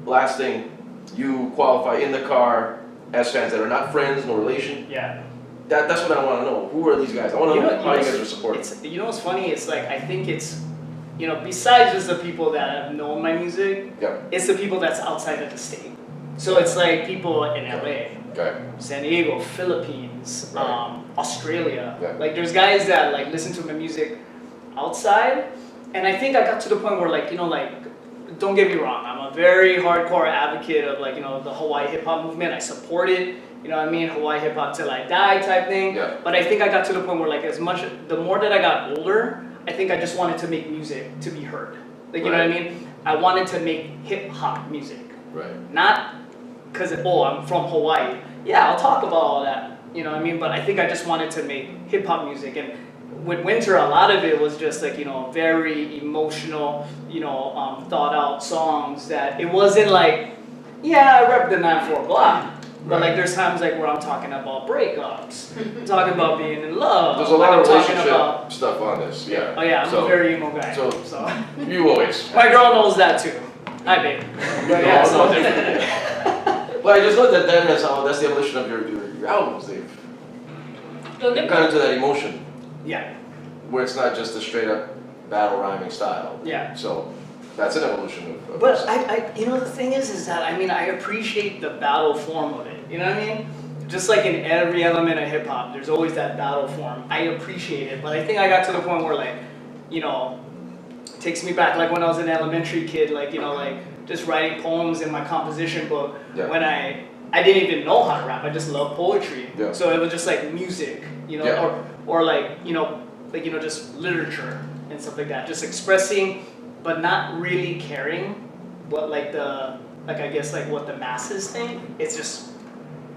blasting you qualify in the car as fans that are not friends, no relation? Yeah. That's what I want to know. Who are these guys? I want to know how you guys are supporting. It's, you know what's funny? It's like I think it's, you know, besides just the people that have known my music, Yeah. it's the people that's outside of the state. So it's like people in LA, Okay. San Diego, Philippines, Right. Australia. Yeah. Like there's guys that like listen to my music outside, and I think I got to the point where like, you know, like, don't get me wrong, I'm a very hardcore advocate of like, you know, the Hawaii hip hop movement. I support it. You know what I mean? Hawaii hip hop till I die type thing. Yeah. But I think I got to the point where like the more that I got older, I think I just wanted to make music to be heard. Like, you know what I mean? I wanted to make hip hop music. Right. Not because, oh, I'm from Hawaii. Yeah, I'll talk about all that. You know what I mean? But I think I just wanted to make hip hop music. And with Winter, a lot of it was just like, you know, very emotional, you know, thought out songs that it wasn't like, yeah, I rep the 9-4 block. But like there's times like where I'm talking about breakups, talking about being in love. There's a lot like of I'm talking relationship about, stuff on this. Yeah. oh yeah, I'm So- a very emo guy. so- So You always. my girl knows that too. Hi babe. But yeah, No, so no different. But I just looked at them as how that's the evolution of your albums. They've gone into that emotion yeah, where it's not just a straight up battle rhyming style. yeah. So that's an evolution of But this. I, you know, the thing is that I mean, I appreciate the battle form of it. You know what I mean? Just like in every element of hip hop, there's always that battle form. I appreciate it, but I think I got to the point where like, you know, it takes me back like when I was an elementary kid, like, you know, like just writing poems in my composition book Yeah. when I didn't even know how to rap. I just loved poetry. Yeah. So it was just like music, you know, Yeah. or like, you know, just literature and stuff like that. Just expressing, but not really caring what like I guess like what the masses think. It's just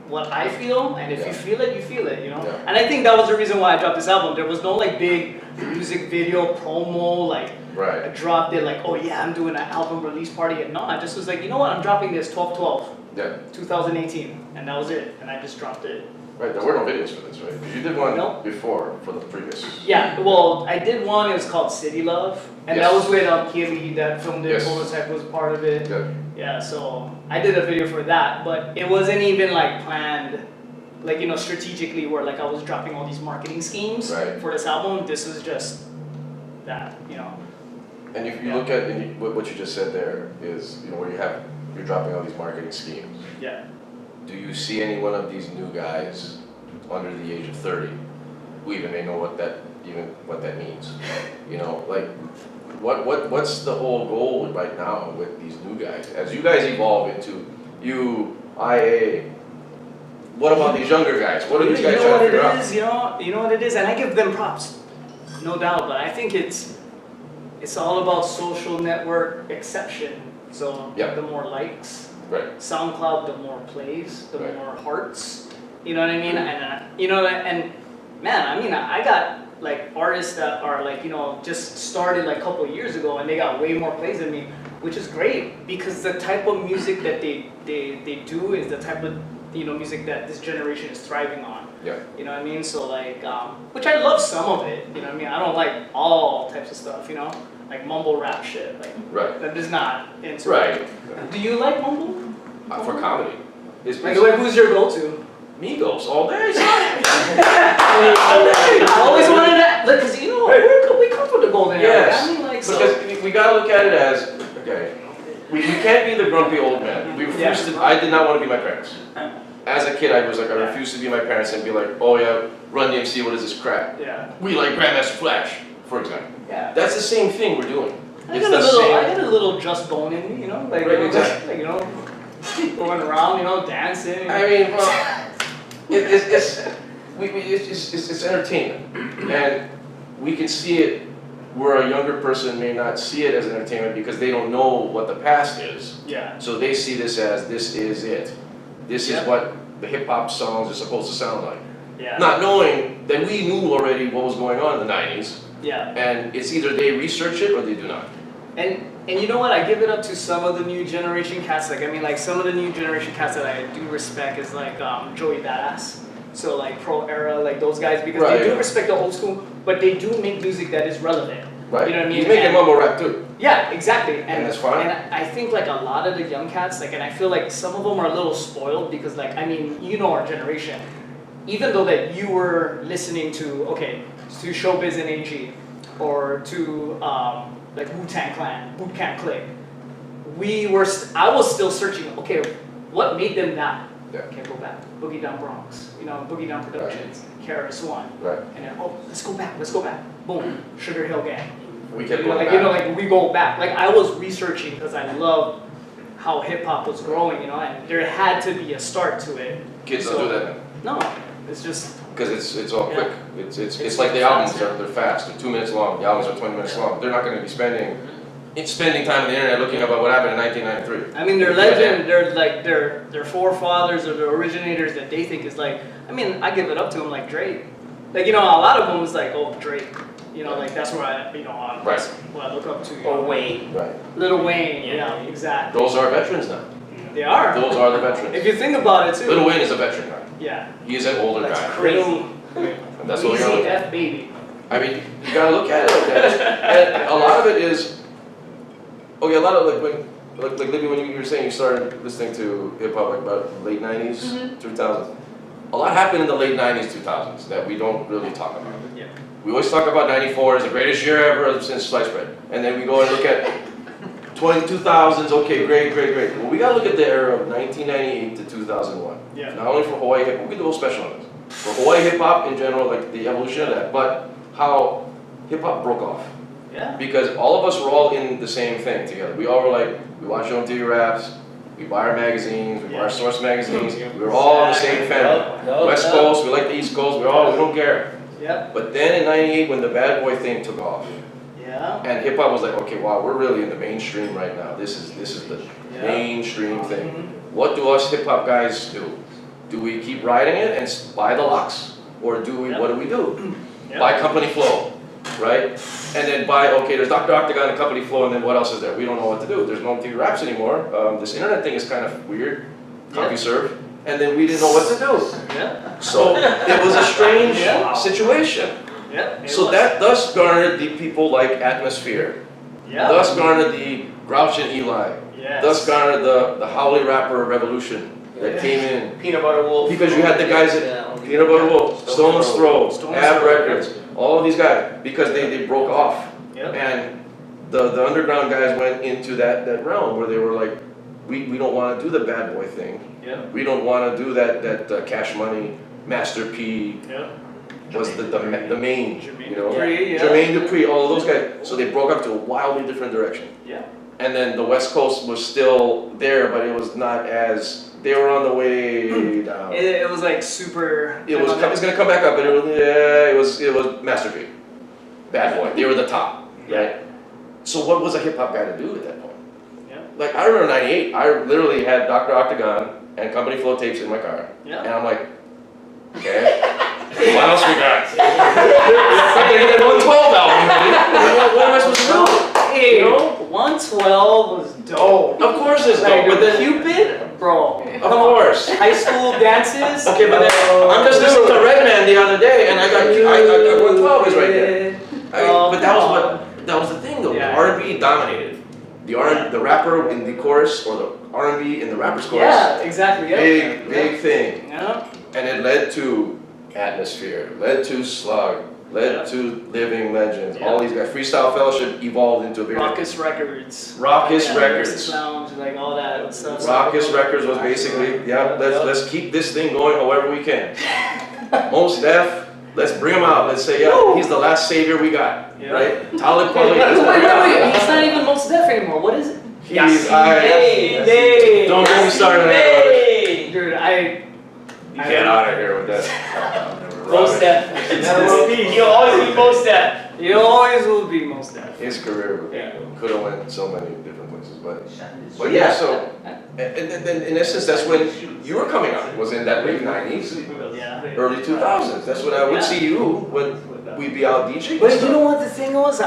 what I feel, and if Yeah. you feel it, you feel it, you know? Yeah. And I think that was the reason why I dropped this album. There was no like big music video promo, like I Right. dropped it like, oh yeah, I'm doing an album release party. And no, I just was like, you know what, I'm dropping this 12/12, Yeah. 2018, and that was it. And I just dropped it. Right. There were no videos for this, right? 'Cause you did one Nope. before for the previous. Yeah, well, I did one, it was called City Love, and that Yes. was with Keely that filmed it, Yes. Polotech was part of it. Yeah. Yeah, so I did a video for that, but it wasn't even like planned, like, you know, strategically where like I was dropping all these marketing schemes Right. for this album. This was just that, you know. And if you look at what you just said there is, where you're dropping all these marketing schemes. Yeah. Do you see any one of these new guys under the age of 30 who even may know what that means? Like what's the whole goal right now with these new guys? As you guys evolve into IA, what about these younger guys? What are these guys trying to figure out? You know what it is, and I give them props, no doubt. But I think it's all about social network exception. So Yeah. the more likes, Right. SoundCloud, the more plays, the Right. more hearts. You know what I mean? And and man, I mean, I got like artists that are like just started like a couple of years ago, and they got way more plays than me, which is great because the type of music that they do is the type of music that this generation is thriving on. Yeah. You know what I mean? So like, which I love some of it. You know what I mean? I don't like all types of stuff. Like mumble rap shit. Like Right. that is not into. Right. Do you like mumble? For comedy. It's Like who's your go-to? Migos all day. Son. I always wanted that, because we come from the golden era. Yes. I mean, like, so. Because we gotta look at it as, okay, we can't be the grumpy old man. We refused to. I did not want to be my parents. As a kid, I was like, I refused to be my parents and be like, oh yeah, Run DMC, what is this crap? Yeah. We like Grandmaster Flash, for example. Yeah. That's the same thing we're doing. I It's got the a little, same. I got a little just bone in me, like, Right, exactly. like, going around, dancing. I mean, well, it's entertainment, and we can see it where a younger person may not see it as entertainment because they don't know what the past is. Yeah. So they see this as this is it. This is what the hip hop songs are supposed to sound like. Yeah. Not knowing that we knew already what was going on in the 90s, Yeah. and it's either they research it or they do not. And you know what? I give it up to some of the new generation cats. Like, I mean, like some of the new generation cats that I do respect is like Joey Badass. So like Pro Era, like those guys, because Right, they do yeah. respect the old school, but they do make music that is relevant. Right. You know what I mean? He's making And- mumble rap too. Yeah, exactly. And that's fine. And I think like a lot of the young cats, like, and I feel like some of them are a little spoiled because like, I mean, our generation, even though that you were listening to Showbiz and AG, or to like Wu-Tang Clan, Boot Camp Click, I was still searching, okay, what made them that? Yeah. Okay, go back. Boogie Down Bronx, Boogie Down Productions, KRS One. Right. And then, let's go back. Boom, Sugar Hill Gang. We kept You know, going like, back. like we go back. Like I was researching because I loved how hip hop was growing, and there had to be a start to it. Kids don't do that now. No, it's just Because it's all Yeah. quick. It's like the albums they're fast. They're 2 minutes long. The albums are 20 minutes long. They're not going to be spending time on the internet looking about what happened in 1993. I mean, they're legend. They're like their forefathers or the originators that they think is like. I mean, I give it up to them like Drake. Like a lot of them was like, oh Drake. Like that's where I that's what I look up to. Or Wayne. Right. Lil Wayne. Yeah. Yeah, exactly. Those are veterans now. They are. Those are the veterans. If you think about it too. Lil Wayne is a veteran guy. Yeah. He is an older That's guy. crazy. And that's what we're Easy going to look at. F baby. I mean, you gotta look at it like that. And a lot of it is, okay, a lot of like Libby, when you were saying you started listening to hip hop like about late 90s, 2000s. A lot happened in the late 90s, 2000s that we don't really talk about. Yeah. We always talk about 94 as the greatest year ever since sliced bread. And then we go and look at 2000s, okay, great. Well, we gotta look at the era of 1998 to 2001. Yeah. Not only for Hawaii hip hop, we do a whole special on this. For Hawaii hip hop in general, like the evolution of that, but how hip hop broke off. Yeah. Because all of us were all in the same thing together. We all were like, we watch MTV Raps, we buy our magazines, we buy our Source magazines, we were all in the same family. West Coast, we like the East Coast, we don't care. Yeah. But then in 98 when the bad boy thing took off, Yeah. and hip hop was like, okay, wow, we're really in the mainstream right now. This is the Yeah. mainstream thing. What do us hip hop guys do? Do we keep riding it and buy the locks? Or do we, what do we do? Yeah. Buy Company Flow, right? And then there's Dr. Octagon and Company Flow, and then what else is there? We don't know what to do. There's no MTV Raps anymore. This internet thing is kind of weird, CompuServe. And then we didn't know what to do. Yeah. So it was a strange Yeah. situation. Yeah. So that thus garnered the people like Atmosphere. Yeah. Thus garnered the Grouch and Eli. Yes. Thus garnered the Howley Rapper Revolution that came in. Peanut Butter Wolf. Because you had the guys at Peanut Butter Wolf, Stone's Throw, Stone's Ab Throw. Records, all of these guys, because they broke off. Yep. And the underground guys went into that realm where they were like, we don't want to do the bad boy thing. Yeah. We don't want to do that Cash Money, Master P. Yeah. Was the main, you know, Dupri, yeah. Jermaine Dupri, all of those guys. So they broke up to a wildly different direction. Yeah. And then the West Coast was still there, but it was not as, they were on the way down. It was like super. It was gonna come back up, and it was Master P, Bad Boy. They were the top, right? So what was a hip hop guy to do at that point? Yeah. Like I remember '98, I literally had Dr. Octagon and Company Flow tapes in my car, and I'm like, okay. What else we got? I'm getting that 112 album, man. What am I supposed to do? Hey, You know? 112 was dope. Of course it's Like, dope, but then Cupid, bro. of course. High school dances. Okay, but then I'm just listening to Redman the other day, and I got 112 is right there. But that was the thing though. Yeah. R&B dominated. The rapper in the chorus or the R&B in the rapper's chorus. Yeah, exactly. Yeah. Big thing. Yeah. And it led to Atmosphere, led to Slug, led to Living Legends. Yeah. All these guys. Freestyle Fellowship evolved into a bigger. Raucous Records. Raucous Yeah, Records. Nexus Lounge, like all that stuff. Raucous Records was basically, let's keep this thing going however we can. Most Def, let's bring him out. Let's say, he's the last savior we got, Yeah. right? Talib Kweli, let's Wait, bring him out. he's not even Most Def anymore. What is it? Hey, Don't get me started on that. Hey. Dude, You get out of here with that. Most Def. He'll always be Most Def. You always will be Most Def. His career Yeah. could have went so many different places, but yeah. So, and then in essence, that's when you were coming up. Was in that late '90s, Yeah. early 2000s. That's when I would see you when we'd be out DJing. But and you stuff. know what the thing was?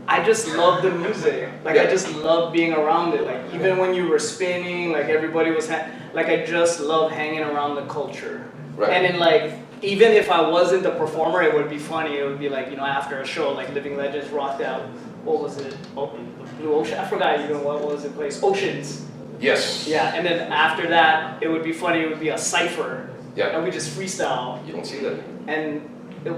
I just loved the music. Like I just loved being around it. Like even when you were spinning, like everybody was like I just love hanging around the culture. Right. And then like even if I wasn't the performer, it would be funny. It would be like, you know, after a show, like Living Legends rocked out. What was it? Blue Ocean. I forgot even what was the place. Oceans. Yes. Yeah. And then after that, it would be funny. It would be a cipher. Yeah. And we just freestyle. You don't see that. And it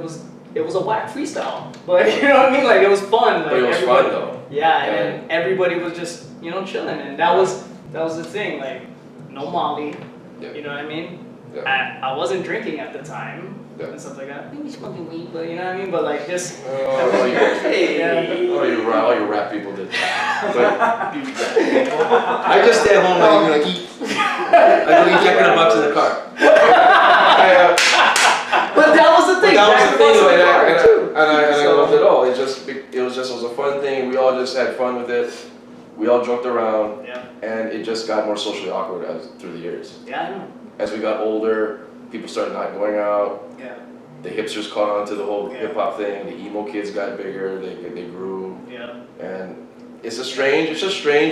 was a whack freestyle, but you know what I mean? Like it was fun. Like, But it was fun though. Yeah, and then everybody was just, you know, chilling, and that was the thing. Like no Molly, Yeah. you know what I mean? Yeah. I wasn't drinking at the time Yeah. and stuff like that. Maybe smoking weed, but you know what I mean? But like just All you rap people did. But I just stay at home and like eat. I go eat Jack in the Box in the car. But that was the thing. That was Jack the thing, in the Box in the car, too. and I loved it all. It was a fun thing. We all just had fun with it. We all joked around, Yeah. and it just got more socially awkward through the years. Yeah, I know. As we got older, people started not going out. Yeah. The hipsters caught on to the whole Yeah. hip hop thing. The emo kids got bigger. They grew, Yeah. and it's a strange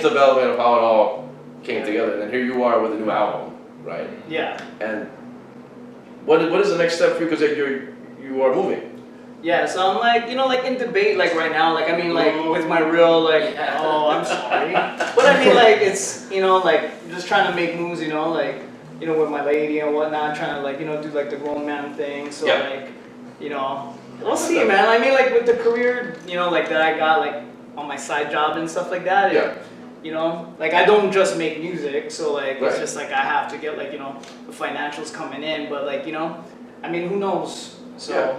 development of how it all came together. And then here you are with a new album, right? Yeah. And what is the next step for you? Because you are moving. Yeah, so I'm like, you know, like in debate, like right now, like I mean, like with my real, like, oh, I'm sorry, but I mean, like it's, you know, like just trying to make moves, you know, like, you know, with my lady and whatnot, trying to like, you know, do like the grown man thing. So Yeah. like, you know, we'll see, man. I mean, like with the career, you know, like that I got like on my side job and stuff like that. Yeah. You know, like I don't just make music, so like Right. it's just like I have to get like, you know, the financials coming in, but like, you know, I mean, who knows? So. Yeah.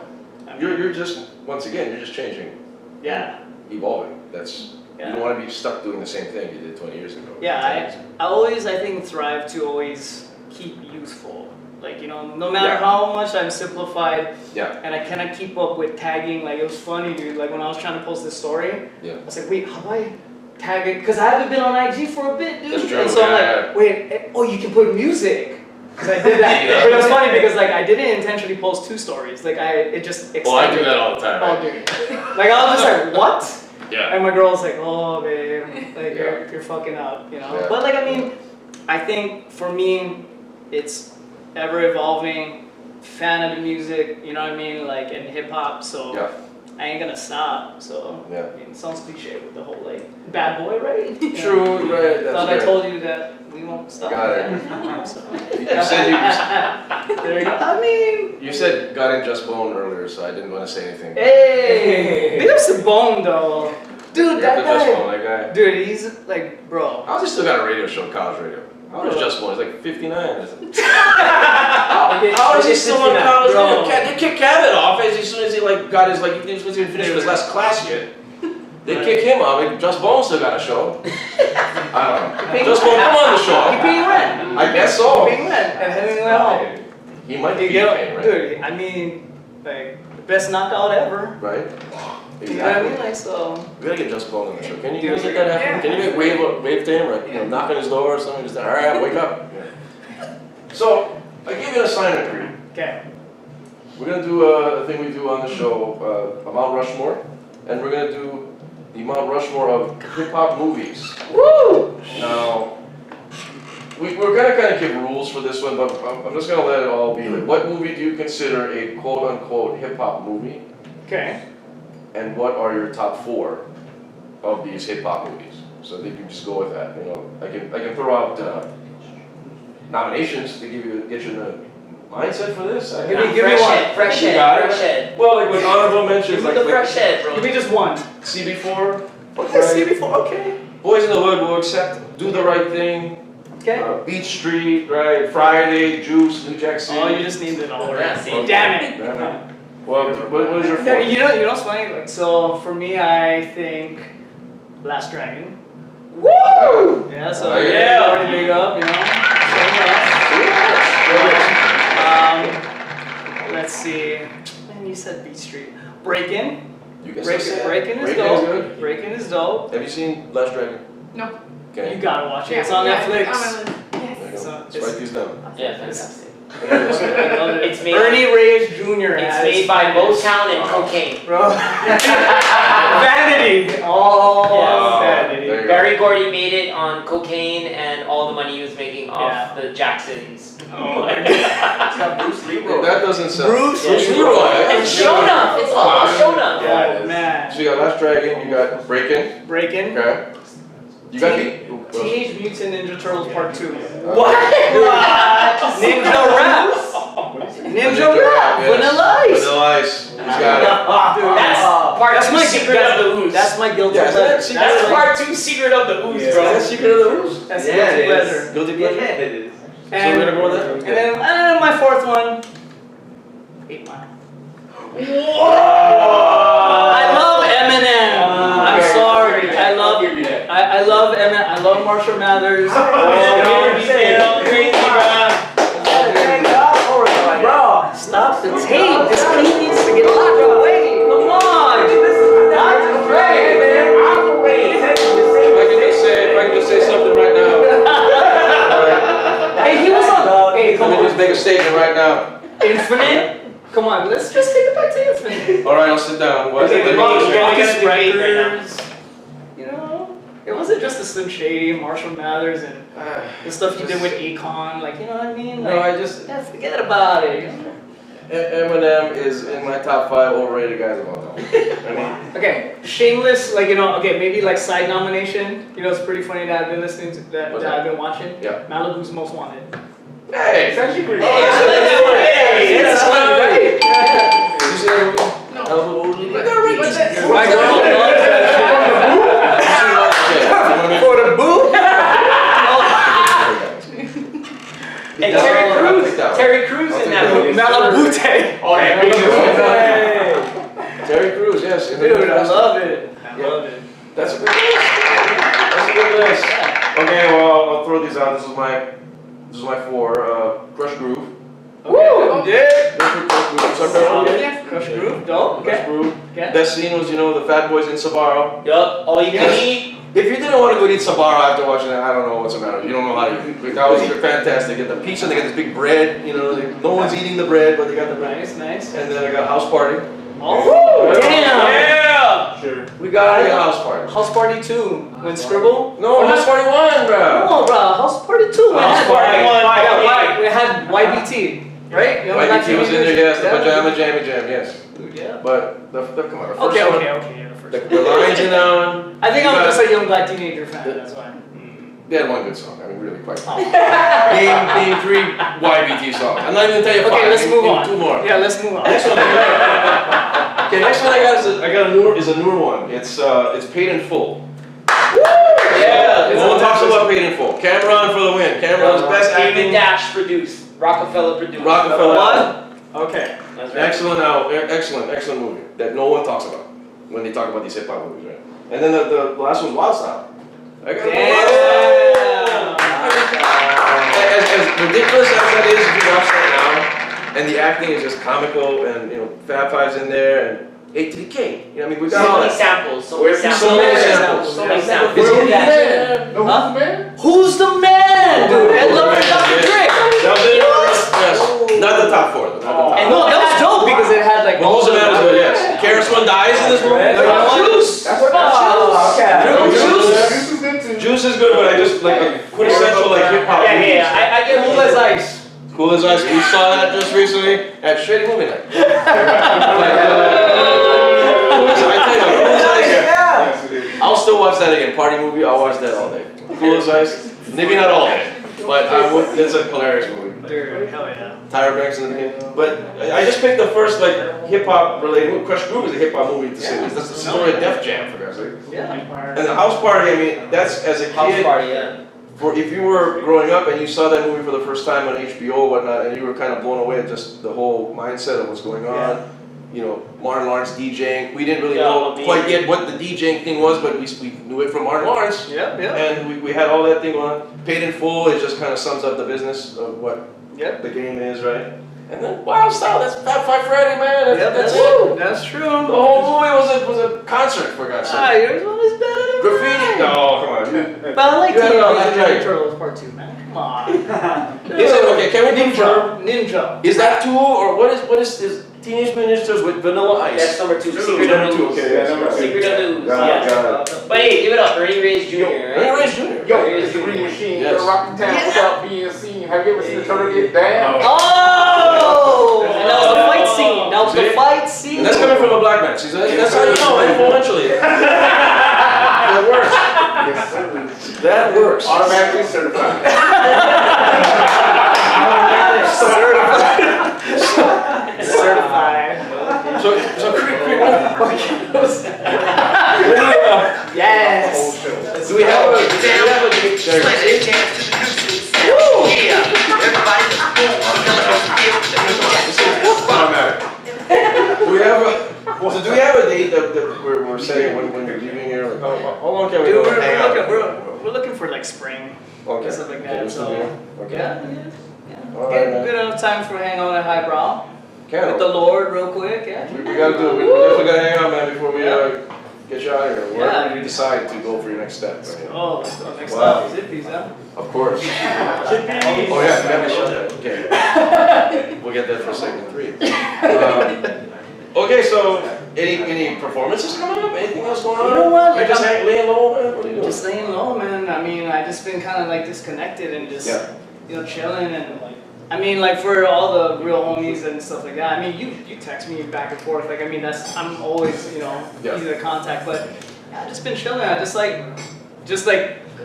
I mean, You're just, once again, you're just changing, yeah. evolving. That's, you Yeah. don't want to be stuck doing the same thing you did 20 years ago. Yeah, I always, I think, thrive to always keep youthful. Like, you know, no matter Yeah. how much I'm simplified Yeah. and I cannot keep up with tagging, like, it was funny, dude. Like, when I was trying to post this story, Yeah. I was like, wait, how do I tag it? Because I haven't been on IG for a bit, dude. That's true, And so I'm yeah. like, wait, oh, you can put music. Because I did that. Yeah. But it was funny because, like, I didn't intentionally post 2 stories. Like, it just extended. Well, I do that all the time. Oh, Right? dude. Like, I was just like, what? Yeah. And my girl's like, oh, babe, like, Yeah. you're fucking up, you know? Yeah. But, like, I mean, I think for me, it's ever evolving, fan of the music, you know what I mean? Like, in hip hop, so Yeah. I ain't gonna stop. So, Yeah. I mean, it sounds cliche with the whole, like, bad boy, right? You know? True, right. That's Thought right. I told you that we won't stop. Got it. Yeah. So, You said there you go. I mean, you said got in just bone earlier, so I didn't want to say anything. hey, big ups to Bone, though. Dude, Yeah, that the Just guy. Bone, that guy. Dude, he's like, bro. How's he still got a radio show, college radio? How old is Just Bone? He's like 59 or something. How is he still on college radio? They kicked Cabot off as soon as he like got his like he wasn't even finished his last class yet. They kick him off. Like, Just Bone still got a show. I don't know. Just Bone, come on the He show. paying rent. I guess so. He paying rent and Hemingway home. He might be You get, paying rent. dude, I mean, like, the best knockout ever. Right? You know what I mean? Like, so. We gotta get Just Bone on the show. Can you Dude, guys make that happen? yeah. Can you like wave to him, like, knock on his door or something? Just all right, wake up. So I gave you an assignment, Creed. Okay. We're gonna do a thing we do on the show, a Mount Rushmore, and we're gonna do the Mount Rushmore of hip hop movies. Woo! Now, we're gonna kind of give rules for this one, but I'm just gonna let it all be. Like, what movie do you consider a quote unquote hip hop movie? Okay. And what are your top 4 of these hip hop movies? So that you can just go with that. You know, I can throw out nominations to get you in the mindset for this. Give me one. Fresh You head, got it? fresh head. Well, like with honorable mentions, Give me like the fresh head, bro. Give me just one. CB4. Okay, CB4, okay. Boys in the Hood will accept. Do the Right Thing. Okay. Beach Street, right? Friday, Juice, New Jack City. Oh, you just named it all. Yeah, see? Damn it. Damn it. Well, what is your Yeah, 4th? you know what's funny? Like, so for me, I think Last Dragon. Woo! Yeah, so Oh, yeah, already big up, you know. Let's see. Man, you said Beat Street. Breakin'. You can Breakin' say that. Breakin' is Breakin' dope. good. Breakin' is dope. Have you seen Last Dragon? No. Okay. You gotta watch it. Yeah, It's on yeah, Netflix. I'm on the- There Yes. you go. So Let's it's- write these down. Yeah, fantastic. It's made- Ernie Reyes Jr. It's as made by Spanish. Motown and cocaine. Bro. Vanity. Oh, Yes. vanity. There you go. Barry Gordy made it on cocaine and all the money he was making off Yeah. the Jacksons. Oh my god. It's got Bruce Lee, bro. That doesn't sound. Bruce Leroy. And Shona! It's all about Shona! Yeah, it Oh is. man. So you got Last Dragon, you got Breakin', Breakin'. okay? You got Teenage Mutant Ninja Turtles Part 2. What? Ninja Rap. Ninja Rap. yes. Vanilla Ice. Vanilla Ice. He's got it. Dude, That's part that's 2 my Secret of the Ooze. That's my guilty Yeah, pleasure. that's That's like- part 2 Secret of the Ooze, Yeah. bro. Is that Secret of the Ooze? That's Yeah, guilty it is. pleasure. Guilty Yeah, pleasure? it is. So we're gonna go with that? And then my 4th one. 8 Mile. I love Eminem. I'm Okay. sorry. I love Give me that. I love Eminem. I love Marshall Mathers. Bro, stop the tape. This tape needs to get locked away. Come on. Not great, man. If I can just say something right now. Hey, he was on. Hey, come Let me just on. make a statement right now. Infinite. Come on, let's just take it back to Infinite. Alright, I'll sit down. What? Okay, come on. Marcus We're gonna debate right now. Records. You know, it wasn't just the Slim Shady, Marshall Mathers, and the stuff he did with Akon. Like, you know what I mean? No, Like, I just. yeah, forget about it. You know? Eminem is in my top 5 overrated guys of all time. I mean, Okay, Shameless, like, you know, okay, maybe like side nomination. You know, it's pretty funny that I've been listening to that, What's that that? I've been watching. Yeah. Malibu's Most Wanted. hey! It's actually pretty Hey, That's right. You see that movie? No. You gotta rate What's this. it? My girl loves that For the boo? And Terry Crews. I'll Terry Crews in that movie. Malabute. Oh, yeah, me too. Terry Crews, yes. in the Dude, I Fast. love it. I Yeah. love it. That's a good list. That's a good list. Okay, well, I'll throw these out. This is my 4. Crush Groove. Woo! Yeah. Crush Groove. What's up, Crush Groove? Yes. Crush Groove, dope. Crush Okay. Groove. Okay. Best scene was, the Fat Boys in Sabaro. Yup, all you can eat. If you didn't want to go eat Sabaro after watching that, I don't know what's the matter. You don't know how to eat. That was fantastic. They get the pizza, they get this big bread. No one's eating the bread, but they got the bread. Nice, nice. And then I got House Party. Oh, damn. Yeah! Sure. We got a House Party. House Party 2, when Scribble? No, House Party 1, bro. No, bro, House Party 2. We House had- Party one, Yeah, yeah. we had YBT, right? You know, YBT was in there, yes. The Yeah. Pajama Jammy Jam, yes. Yeah. But come on, the first Okay, one, okay, yeah, the first one. the lines in on. I think you I'm got- just a young black teenager fan, that's why. They had one good song. I mean, really quite. Oh. Name 3 YBT songs. I'm not even gonna tell you 5. Okay, let's Name- move name on. 2 more. Yeah, let's move on. Next one. Okay, next one I got is a newer one. It's Paid in Full. Yeah. No one talks about Paid in Full. Cameron for the win. Cameron's best David acting. Dash produced. Rockefeller produced. Rockefeller. What? Okay. That's right. Excellent movie that no one talks about when they talk about these hip hop movies, right? And then the last one's Wild Style. I got as ridiculous as that is, if you watch that now, and the acting is just comical, and Fab Five's in there, and 8 to the K. I mean, we got So all many that. samples. So So many samples. Is it that? Who's the man? Dude, Ed Lover and Dr. Dre. Yes, not the top 4. Though, not the top And no, that was dope because it had like. Well, who's the man is good, yes. KRS-One dies in this movie. Juice. That's what Juice is good, but I just like a quintessential like hip hop. Yeah. I get Cool as ice. Cool as Ice. We saw that just recently at Shady Movie Night. I tell you, Cool as Ice. I'll still watch that again. Party movie. I'll watch that all day. Cool as Ice. Maybe not all day, but I would. It's a hilarious movie. Dude, hell yeah. Tyra Banks in the beginning. But I just picked the first like hip hop related. Crush Groove is a hip hop movie to see. That's the story of Def Jam, for God's sake. Yeah. And the House Party. I mean, that's as a House kid. party, yeah. For if you were growing up and you saw that movie for the first time on HBO or whatnot, and you were kind of blown away at just the whole mindset of what's going on, Martin Lawrence DJing. We didn't really know quite yet what the DJing thing was, but we knew it from Martin Lawrence. Yeah. And we had all that thing going on. Paid in Full, it just kind of sums up the business of what the game is, right? And then Wild Style, that's Fab Five Freddy, man. That's it. That's true. The whole movie was a concert, for God's sake. Yours one is better than Graffiti? No, come on. But I like You had it all last Ninja night. Turtles Part 2, man. Come on. Is it okay? Can we confirm? Ninja. Is that 2 or what is Teenage Mutant Ninja Turtles with Vanilla Ice? That's number 2. Secret Number of 2, News. okay, yeah, number 2. Secret of News. Got it, Yeah. got it. But hey, give it up. Ernie Reyes Jr. Ernie Right? Reyes Jr. Yo, it's the Green Machine. Yes. You're rocking town without being seen. Have you ever seen the turtle get down? Oh! And that was the fight scene. That was the fight scene. And that's coming from a black man. See, that's how you know, influentially. That works. Yes, sir. That works. Automatically certified. Certified. So Yes. do we have a date? Do we have a date that we're setting when you're leaving here? Like, how long can we Dude, go hang out? we're looking for like spring. Okay. Stuff like Okay, that. this So is okay. yeah. All right, man. Good enough time for hang out at Highbrow with the Lord real quick. Yeah. We gotta do it. We definitely gotta hang out, man, before we get you out of here. Wherever Yeah. you decide to go for your next step. Right? Oh, let's go next Wow. up. Zippies, huh? Of course. Oh yeah, we gotta show that. Okay. We'll get that for segment 3. Okay, so any performances coming up? Anything else going on? You know what? You're just laying low, man. What are you doing? Just laying low, man. I mean, I just been kind of like disconnected and just chilling and like. I mean, like for all the real homies and stuff like that. I mean, you text me back and forth. Like, I mean, I'm always easy to contact. But yeah, I've just been chilling. I just like,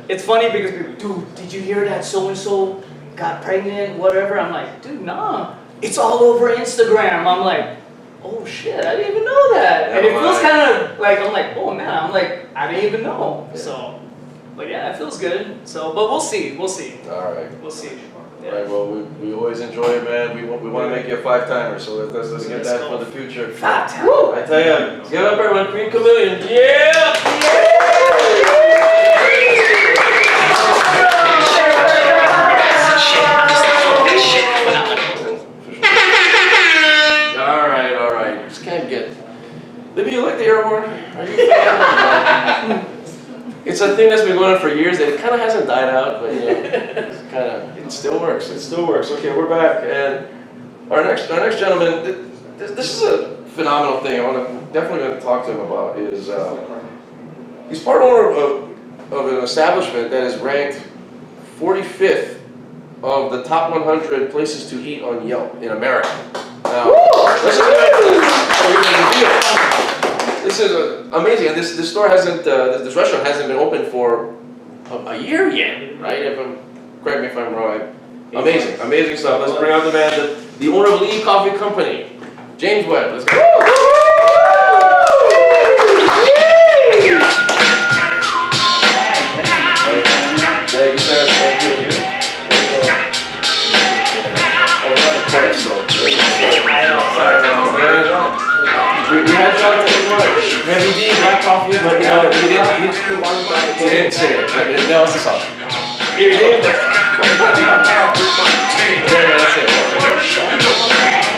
it's funny because people, dude, did you hear that so and so got pregnant? Whatever. I'm like, dude, nah. It's all over Instagram. I'm like, oh shit, I didn't even know that. And it feels kind of like I'm like, oh man, I'm like, I didn't even know. So, but yeah, it feels good. So, but we'll see. All right. We'll see. All right, well, we always enjoy it, man. We want to make you a 5-timer, so let's get that for the future. 5-timer. Woo! I tell you, get up everyone, Green Chameleon. Yeah! All right. Just can't get. Libby, you like the air horn? Are you a fan? It's a thing that's been going on for years and it kind of hasn't died out, but it still works. Okay, we're back, and our next gentleman. This is a phenomenal thing. Definitely going to talk to him about is he's part owner of an establishment that is ranked 45th of the top 100 places to eat on Yelp in America. Now, this is amazing, and this store hasn't, this restaurant hasn't been open for a year yet, right? Correct me if I'm wrong. Amazing stuff. Let's bring out the man, the owner of Lee Coffee Company, James Webb. Let's go. He didn't say it. That was the song. Here, Dave. There, that's it.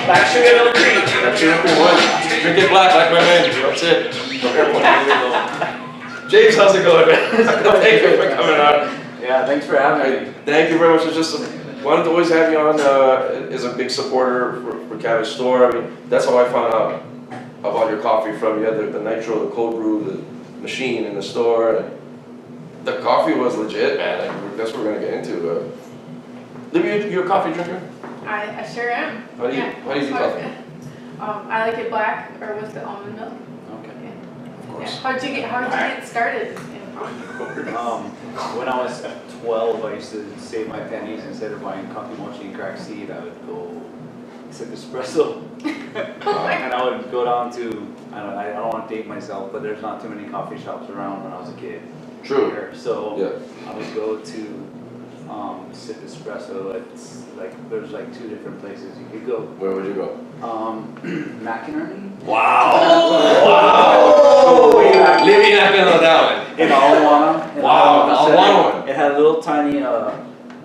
Black sugar milk cream. That's your one. Drink it black like my man. That's it. James, how's it going, man? Thank you for coming on. Yeah, thanks for having me. Thank you very much. It's just wanted to always have you on. As a big supporter for Cabot's store. I mean, that's how I found out about your coffee from. You had the nitro, the cold brew, the machine in the store. And the coffee was legit, man. Like, that's what we're gonna get into. Libby, you a coffee drinker? I sure am. How do you do coffee? I like it black or with the almond milk. Okay. Yeah. Of course. How'd you get started in coffee? When I was 12, I used to save my pennies. Instead of buying coffee mochi and cracked seed, I would go sip espresso. And I would go down to, I don't want to date myself, but there's not too many coffee shops around when I was a kid. True. Here. So Yeah. I would go to sip espresso. It's like there's like 2 different places you could go. Where would you go? McInerney. Wow. Way back Libby not gonna know that one. in Awana. Wow, the Awana one. It had a little tiny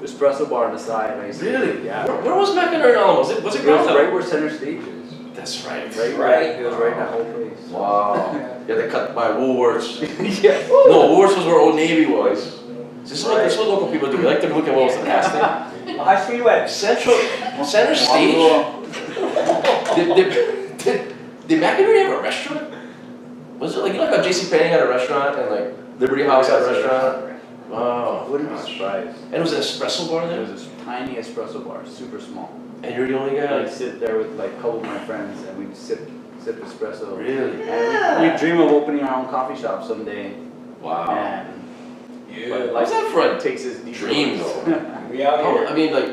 espresso bar on the side. I used to- Really? Yeah. Where was McInerney Allen? Was it It was ground up? right where Center Stage is. That's right. Right. It was right in that whole place. Wow. You had to cut by Woolworths. Yeah. No, Woolworths was where Old Navy was. This is what local people do. We like to look at what was the past thing. High Street West. Center Stage. Did McInerney have a restaurant? Was it like, you know, like how JCPenney had a restaurant and like Liberty House had a restaurant? Wow. I wouldn't be surprised. And it was an espresso bar There there? was this tiny espresso bar, super small. And you're the only guy? I'd sit there with like a couple of my friends and we'd sip espresso. Really? And we'd dream of opening our own coffee shop someday. Wow. And but How's that for a takes his deep dream roots. though? We out here. I mean, like,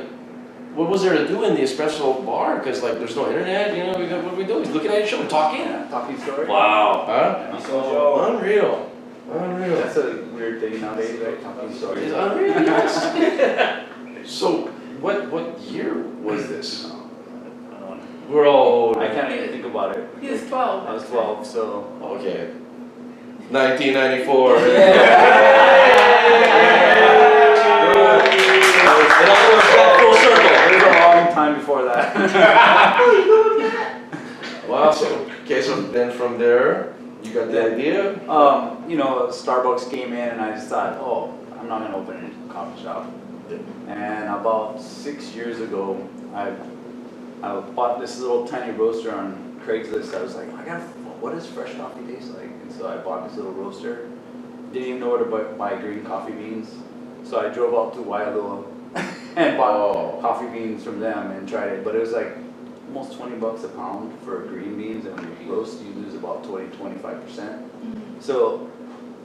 what was there to do in the espresso bar? Because like, there's no internet. You know, what do we do? He's looking at each other, talking. Yeah, talking story. Wow. Huh? Yeah. So, Unreal. Unreal. That's a weird thing nowadays, right? Talking stories. It's unreal. Yes. So, what year was this? I don't know. We're all old. I can't even think about it. He was 12. I was 12, so. Okay. 1994. It all goes back full circle. It was a long time before that. Wow. So, okay. So then from there, you got the idea. Starbucks came in and I just thought, oh, I'm not gonna open a coffee shop. And about 6 years ago, I bought this little tiny roaster on Craigslist. I was like, what does fresh coffee taste like? And so I bought this little roaster. Didn't even know where to buy green coffee beans. So I drove out to Waialua and bought coffee beans from them and tried it. But it was like almost $20 a pound for green beans, and when you roast, you lose about 20-25%. So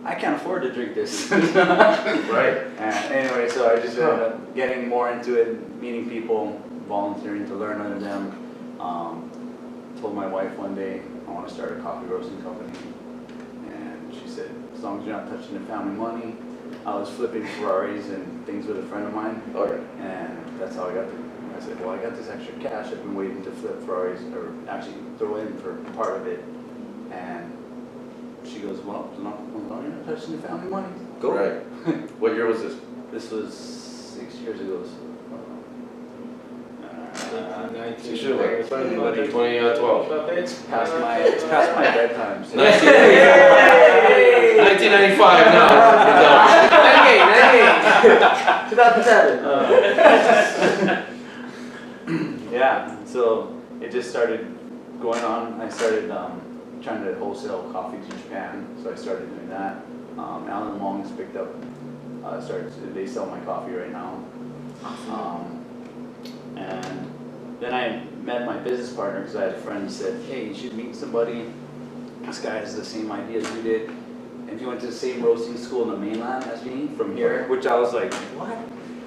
I can't afford to drink this. Right. And anyway, so I just ended up getting more into it, meeting people, volunteering to learn under them. Told my wife one day, I want to start a coffee roasting company. And she said, as long as you're not touching the family money. I was flipping Ferraris and things with a friend of mine. Okay. And that's how I got I said, well, I got this extra cash. I've been waiting to flip Ferraris, or actually throw in for part of it. And she goes, well, as long as you're not touching the family money, go. Right. What year was this? This was 6 years ago. So, 2012. it's past my bedtime. So. 1995 now. 2007. Yeah, so it just started going on. I started trying to wholesale coffee to Japan, so I started doing that. Alan Long's picked up, they sell my coffee right now. And then I met my business partner because I had a friend who said, hey, you should meet somebody. This guy has the same idea as you did. And he went to the same roasting school in the mainland as me from here, which I was like, what?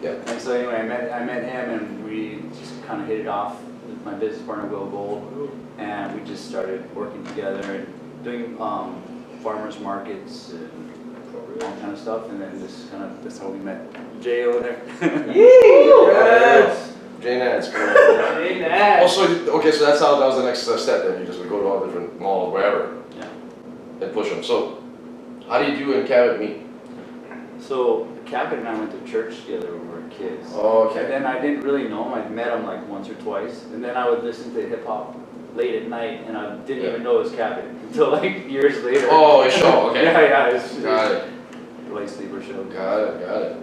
Yeah. And so anyway, I met him and we just kind of hit it off with my business partner, Will Gold. And we just started working together and doing farmers markets and all kind of stuff. And then that's how we met Jay over there. Yes. Jay Nance. Hey, Nat. Also, okay, so that was the next step then. You just would go to all different malls, wherever, Yeah. and push them. So, How do you and Cabot meet? So Cabot and I went to church together when we were kids. Oh, And okay. then I didn't really know him. I'd met him like once or twice. And then I would listen to hip hop late at night, and I didn't even know it was Cabot until like years later. Oh, a show, okay. Yeah, it's Got it. light sleeper show. Got it.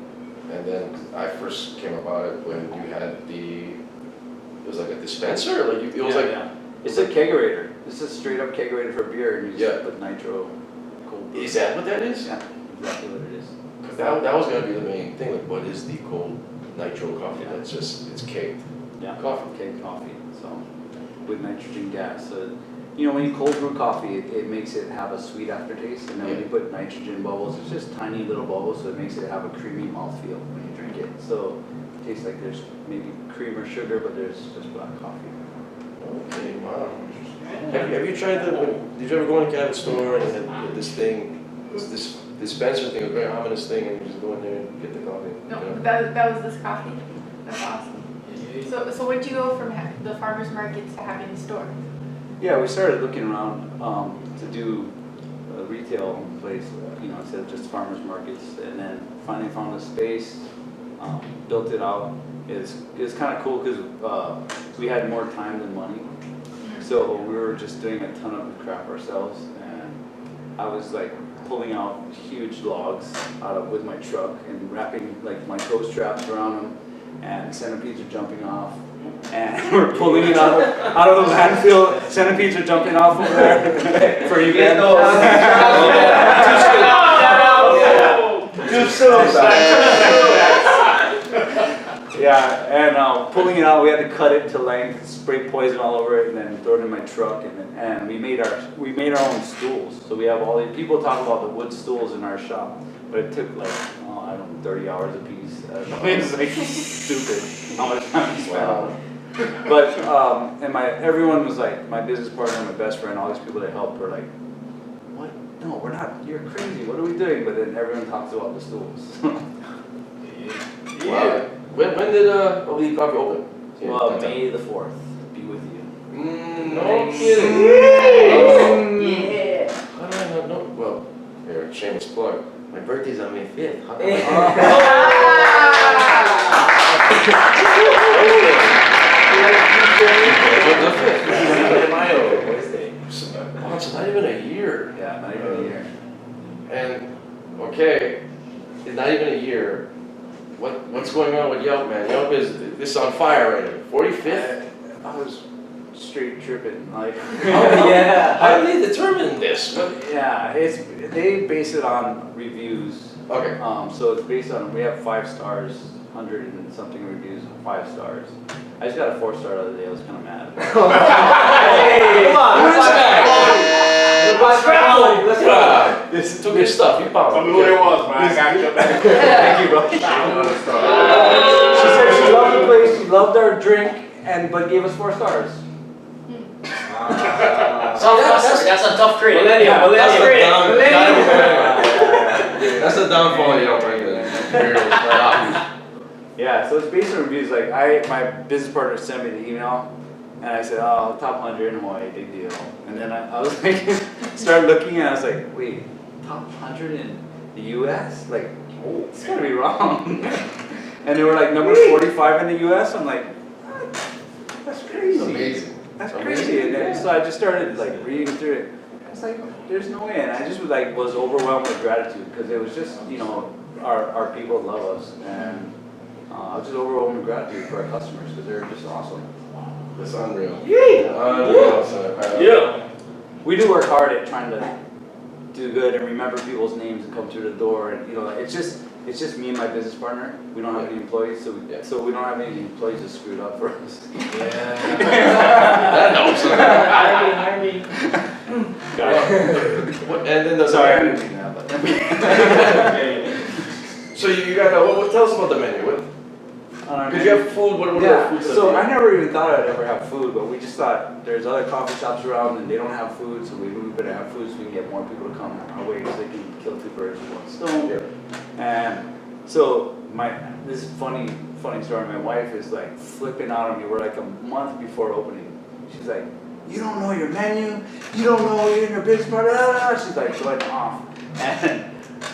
And then I first came about it when you had it was like a dispenser? Like it was It's a kegerator. This is straight up kegerator for beer, and you just put nitro. Cold brew. Is that what that is? Yeah, exactly what it is. Because that was gonna be the main thing, like what is the cold nitro coffee? Yeah. It's caked. Yeah, Coffee. keg coffee. So with nitrogen gas. So you know when you cold brew coffee, it makes it have a sweet aftertaste, and then when you put nitrogen bubbles, it's just tiny little bubbles, so it makes it have a creamy mouthfeel when you drink it. So it tastes like there's maybe cream or sugar, but there's just black coffee. Okay, wow. Have you tried did you ever go in a Cabot store and had this thing, this dispenser thing, a very ominous thing, and you just go in there and get the coffee? No, you know? that was this coffee. That's awesome. So where'd you go from the farmers markets to having a store? Yeah, we started looking around to do a retail place, instead of just farmers markets, and then finally found a space, built it out. It's kind of cool because we had more time than money, so we were just doing a ton of crap ourselves, and I was like pulling out huge logs with my truck and wrapping like my toe straps around them, and centipedes are jumping off. And we're pulling it out of the landfill. Centipedes are jumping off over there for you guys. Yeah, and pulling it out, we had to cut it to length, spray poison all over it, and then throw it in my truck. And we made our own stools. So we have all these people talk about the wood stools in our shop, but it took like 30 hours a piece. It's like stupid how much time we spent on it. But everyone was like, my business partner, my best friend, all these people that helped were like, what? No, we're not. You're crazy. What are we doing? But then everyone talks about the stools. Wow. When did Elite Coffee open? Well, May the 4th. Be with you. No kidding. Yeah. How do I not know? Well, here, shameless plug. My birthday's on May 5th. How come It's not even a year. Yeah, not even a year. And okay, it's not even a year. What's going on with Yelp, man? Yelp is on fire right now. 45th. I was straight tripping. Like, How do they determine this? yeah, they base it on reviews. Okay. So it's based on, we have 5 stars, 100 and something reviews, 5 stars. I just got a 4-star the other day. I was kind of mad. Hey, come on, Who's that? let's go. This is too good stuff. You found Tell me who it was, man. I got you. Thank you, bro. She said she loved the place, she loved our drink, but gave us 4 stars. That's a tough critic. Millennial. Millennial. That's the downfall of Yelp right there. Yeah, so it's based on reviews. Like my business partner sent me the email, and I said, "Oh, top 100 in Hawaii, big deal." And then I was like, started looking, and I was like, "Wait, top 100 in the U.S.? Like, it's gotta be wrong." And they were like number 45 in the U.S. I'm like, what? That's crazy. It's amazing. That's crazy. And then, so I just started like reading through it. I was like, there's no way. And I just was overwhelmed with gratitude because it was just, our people love us, and I was just overwhelmed with gratitude for our customers because they're just awesome. That's unreal. Yeah. Yeah. We do work hard at trying to do good and remember people's names and come through the door, and it's just me and my business partner. We don't have any employees, so we don't have any employees that screwed up for us. Yeah. That helps. Hire me. And then Sorry, I didn't mean that, but. So you got tell us about the menu. Because you have food. What are the food stuff? So I never even thought I'd ever have food, but we just thought there's other coffee shops around and they don't have food, so we better have food so we can get more people to come our way so they can kill 2 birds with 1 stone. Yeah. And so this is funny story. My wife is like flipping out on me. We're like a month before opening. She's like, "You don't know your menu. You don't know you're in your business partner." She's like going off.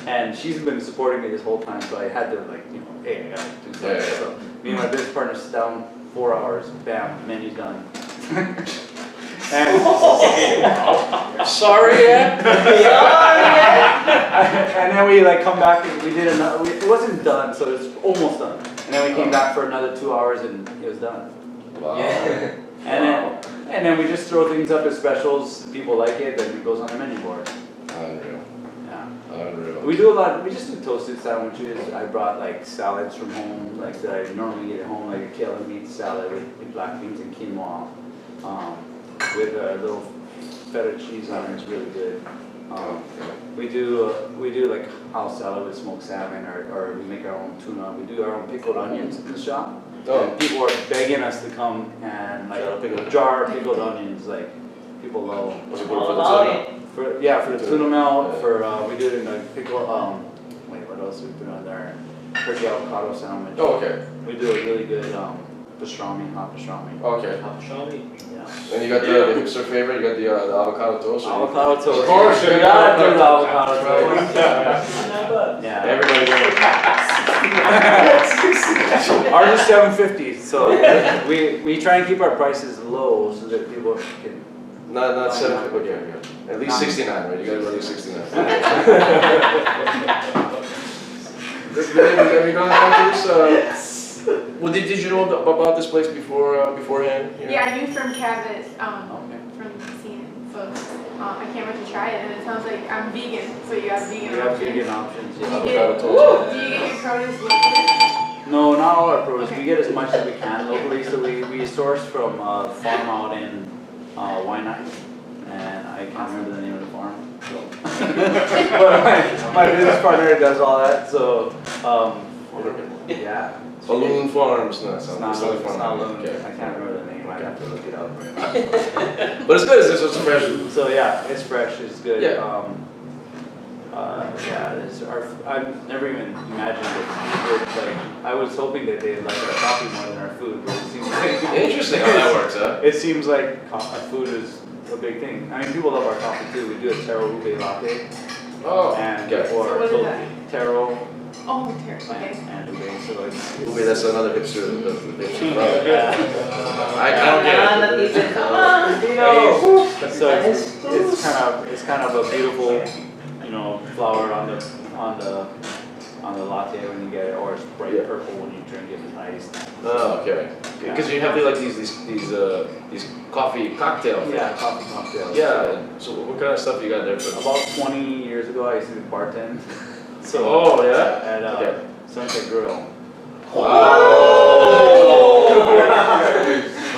And she's been supporting me this whole time, so I had to like, hey, I gotta do something. Yeah. So me and my business partner sit down, 4 hours, bam, menu's done. And Sorry, yeah. and then we like come back and we did another. It wasn't done, so it's almost done. And then we came back for another 2 hours and it was done. Wow. And then we just throw things up as specials. People like it, then it goes on the menu board. Unreal. Yeah. Unreal. We do a lot. We just do toasted sandwiches. I brought like salads from home, like that I normally get at home, like a kale and meat salad with black beans and quinoa, with a little feta cheese on it. It's really good. We do like house salad with smoked salmon, or we make our own tuna. We do our own pickled onions in the shop. Oh. And people are begging us to come and like a jar of pickled onions. Like people love. What's it All for the about tuna? it. For the tuna melt, we do it in a pickle. Wait, what else do we put on there? Turkey avocado sandwich. Oh, okay. We do a really good pastrami, hot pastrami. Okay. Yeah. And you got the hipster favorite. You got the avocado toast. or you- Avocado toast. Of course, you you gotta gotta do the put avocado toast. Yeah. Everybody knows. Ours is $7.50, so we try and keep our prices low so that people can. Not 7. Okay. At least 69, right? You gotta go at least 69. Have you gone down to this? Well, did you know about this place beforehand? Yeah, I knew from Cabot, Okay. from seeing it, so I can't wait to try it. And it sounds like I'm vegan, so you have vegan We have options. vegan options. Do you Yeah. Avocado get, toast. do you get your produce locally? No, not all our produce. Okay. We get as much as we can locally. So we source from a farm out in Waianae, and I can't remember the name of the farm. So. But my business partner does all that. So yeah. Balloon Farms. No, it's It's not. not It's Loon. not Farm. I Okay. can't remember the name. I have to look it up. But it's good. It's fresh. So yeah, it's fresh. It's good. Yeah. I've never even imagined that people would, like. I was hoping that they'd like our coffee more than our food, but it seems like Interesting how that works, huh? it seems like food is a big thing. I mean, people love our coffee too. We do a taro ube latte, Oh, and okay. So what is that? taro Oh, terrible. Okay. and ube. So it's Maybe that's another hipster. The hipster product. yeah. I don't get it. Come on, So it's kind of a beautiful, flower on the latte when you get it, or it's bright Yeah. purple when you drink it iced. Oh, okay. Because you have these coffee cocktails. Yeah, coffee cocktails. Yeah. So what kind of stuff you got there? For? About 20 years ago, I used to bartend. So Oh, yeah? at Okay. Sunset Grill. Wow.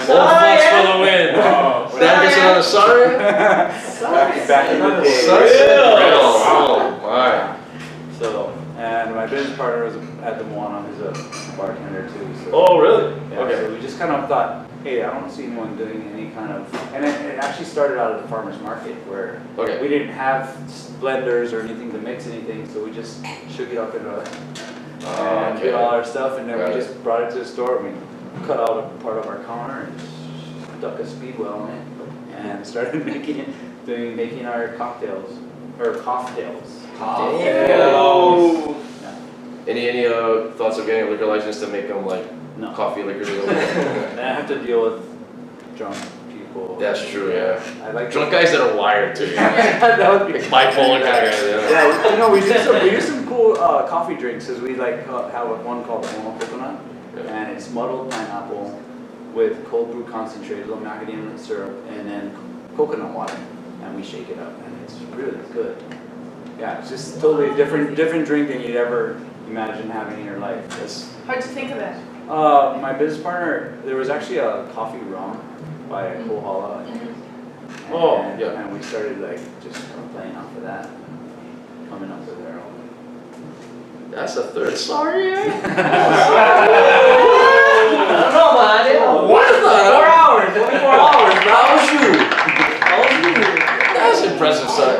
Full force for the win. That gets another sorry. Back in the day. Sunset Grill. Oh my. So, and my business partner was at the Moana, who's a bartender too. So, Oh really? yeah, Okay. so we just kind of thought, hey, I don't see anyone doing any kind of, and it actually started out at the farmer's market where Okay. we didn't have blenders or anything to mix anything, so we just shook it up and Okay. did all our stuff, and then Got we it. just brought it to the store. We cut out a part of our counter and stuck a speedwell in it, and started making our cocktails or cocktails. Oh. Any thoughts of getting a liquor license to make them like No. coffee liquors? Then I have to deal with drunk people. That's true. Yeah. I like Drunk guys that are wired too. that would be Bipolar kind of guys. Yeah. Yeah, we do some cool coffee drinks. Cause we like have one called Mono Coconut, Yeah. and it's muddled pineapple with cold brew concentrate, a little macadamia nut syrup, and then coconut water, and we shake it up, and it's really good. Yeah, it's just totally different drink than you'd ever imagine having in your life. How'd you think of it? My business partner, there was actually a coffee rum by Kohala. Oh, And- yeah. And we started like just playing off of that, coming up with our own. That's the third sorry. I don't know, man. What the? 4 hours, 24 hours, bro. How was you? How was you? That's impressive, son.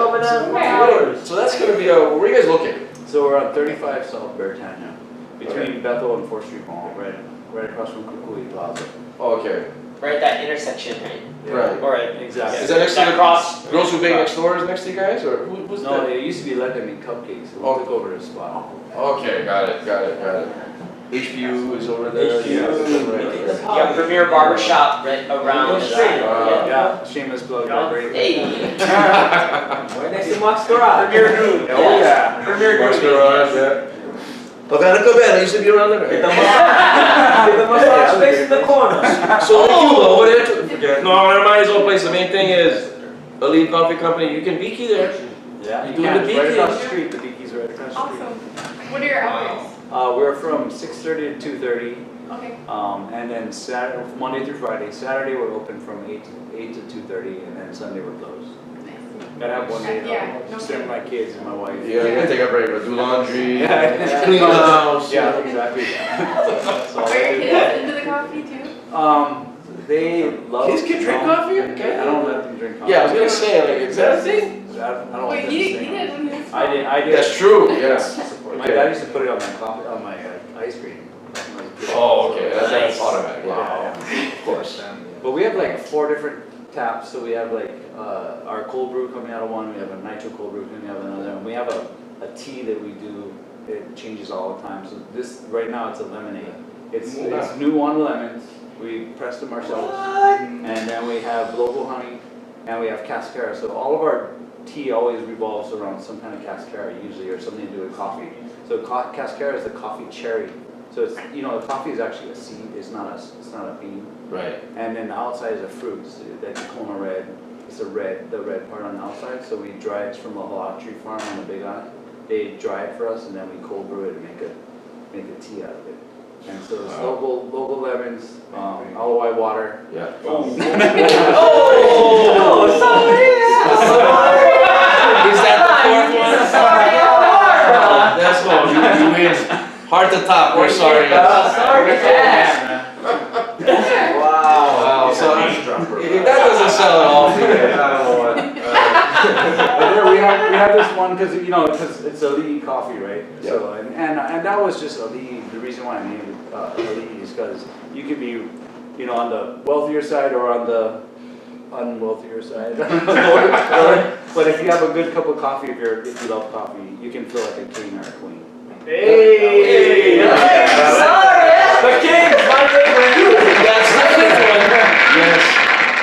So that's gonna be where are you guys located? So we're on 35 South Beartanya, between Bethel and 4th Street Mall, right across from Kukui Plaza. Oh, okay. right at that intersection, right? Right. Or Exactly. Is that next to that the cross? Grocery Bay next door is next to you guys, or who's No, that? it used to be Let Them Eat Cupcakes, so we took over the spot. Okay, got it. HPU is over there. HPU. Yeah, Premier Barbershop right around the side. Yeah, shameless plug, great. Hey. Right next to Mark's Garage. Premier Groove. Oh, yeah. Premier Mark's Groove. Garage, yeah. Havana Cabana used to be around there. Get the massage place in the corner. So like you, over there. No, never mind. His own place. The main thing is Elite Coffee Company. You can Beaky there. Yeah, You you doing can, the right Beaky? across the street, the Beaky's right across the street. Awesome. What are your hours? We're from 6:30 to 2:30, Okay. and then Saturday, Monday through Friday. Saturday we're open from 8 to 2:30, and then Sunday we're closed. Gotta have one day Yeah, off. no Stay with my kids and my wife. Yeah, you gotta take a break, but do laundry, Yeah. clean the house. Yeah, exactly. That's all Are I your do. kids into the coffee too? They love. Kids can drink coffee? Okay. I don't let them drink coffee. Yeah, I was gonna say, like, is that a thing? I don't Wait, let you them did drink. when he was I did. That's true, yes. My dad used to put it on my coffee, on my ice cream. Oh, okay, that's Nice. automatic. Yeah, of course. But we have like 4 different taps. So we have like our cold brew coming out of one. We have a nitro cold brew coming out of another. And we have a tea that we do. It changes all the time. So this right now it's a lemonade. It's new on lemons. We press them ourselves. And then we have local honey, and we have cascara. So all of our tea always revolves around some kind of cascara usually, or something to do with coffee. So cascara is the coffee cherry. So it's, the coffee is actually a seed. It's not a bean. Right. And then the outside is a fruit. So like the Kona red. It's the red part on the outside. So we dry it from a halal tree farm on the Big Island. They dry it for us, and then we cold brew it and make a tea out of it. And so it's local lemons, olive oil water. Yeah. Oh, sorry. Is that the 4th one? That's all. You win. Hard to top. We're sorry. Sorry, Wow. So that doesn't sell at all for you. I don't know what. But there we have this one because it's elite coffee, right? Yep. So and that was just elite. The reason why I named it elite is because you could be, on the wealthier side or on the unwealthier side. But if you have a good cup of coffee, if you love coffee, you can feel like a king or a queen. Hey! Sorry. The king, my favorite. That's the 5th one. Yes.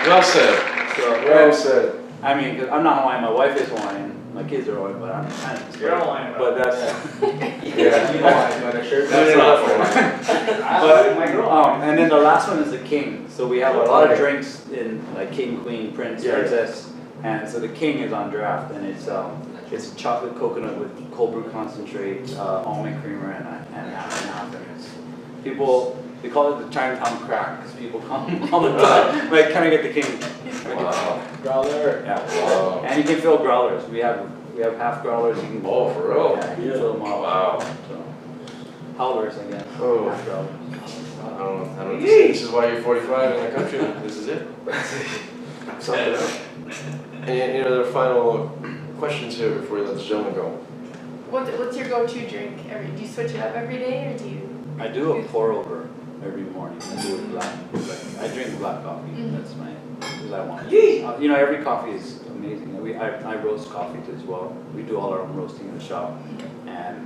Well said. So, Well said. I mean, 'cause I'm not Hawaiian. My wife is Hawaiian. My kids are Hawaiian, but I'm kind of. You're Hawaiian, But bro. that's. Yeah. You know I'm gonna shirt. That's not Hawaiian. But my girl. And then the last one is the king. So we have a lot of drinks in like king, queen, prince, Yeah. princess, and so the king is on draft, and it's chocolate coconut with cold brew concentrate, almond creamer, and half and half. And it's they call it the Chinatown crack because people come all the time. Like, can I get the king? Wow. Growler. Yeah. Wow. And you can fill growlers. We have half growlers. You can. Oh, for real? Yeah, you can fill them up. Wow. So, howlers, I guess. Oh. Half growlers. I don't know what to say. This is why you're 45 in the country. This is it. Something else. And the final questions here before you let the gentleman go. What's your go-to drink? Do you switch it up every day, or do you? I do a pour over every morning. I do it black. I drink black coffee. That's because I want it. Every coffee is amazing. I roast coffee too as well. We do all our own roasting in the shop, and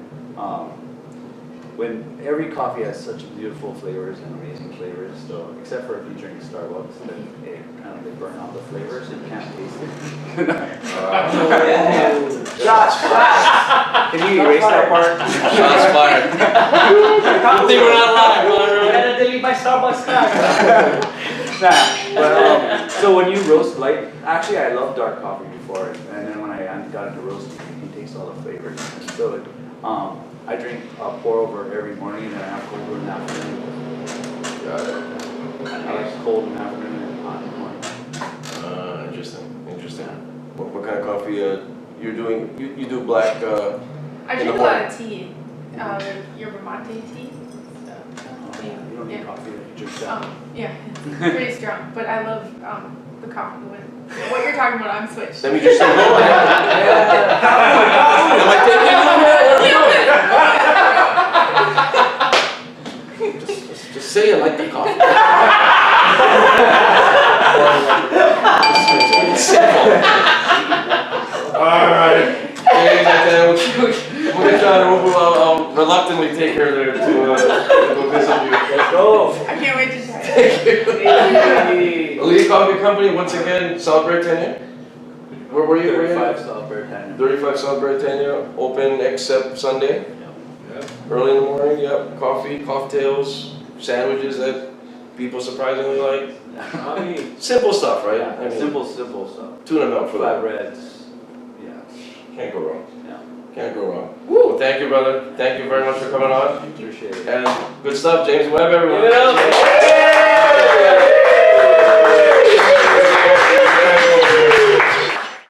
when every coffee has such beautiful flavors and amazing flavors. So except for if you drink Starbucks, then they burn out the flavors, so you can't taste it. Shots. Can you erase that part? Shots fired. Good thing we're not live, I gotta delete my Starbucks card. But so when you roast actually I loved dark coffee before, and then when I got into roasting, you can taste all the flavors. And so I drink pour over every morning, and then I have cold brew in the afternoon. Got it. I like cold in the afternoon and hot in the morning. Interesting. What kind of coffee you're doing? You do black. I drink a lot of tea. Yerba mate tea. You don't need coffee, you drink that. Yeah, it's pretty strong. But I love the coffee. What you're talking about, I'm switched. Let me just say no. Am I taking you? Just say I like the coffee. go visit you. Let's go. I can't wait to try it. Hey. Elite Coffee Company, once again, celebrate 10 years. Where were you? 35 Southbury tenure. 35 Southbury 10 year, open except Sunday. Early in the morning, yep. Coffee, cocktails, sandwiches that people surprisingly like. Simple stuff, right? I mean, Simple stuff. tuna milk for that. Flatbreads. Yeah. Can't go wrong. Yeah. Can't go wrong. Well, thank you, brother. Thank you very much for coming on. Appreciate it. And good stuff, James Webb, everyone. Give it up.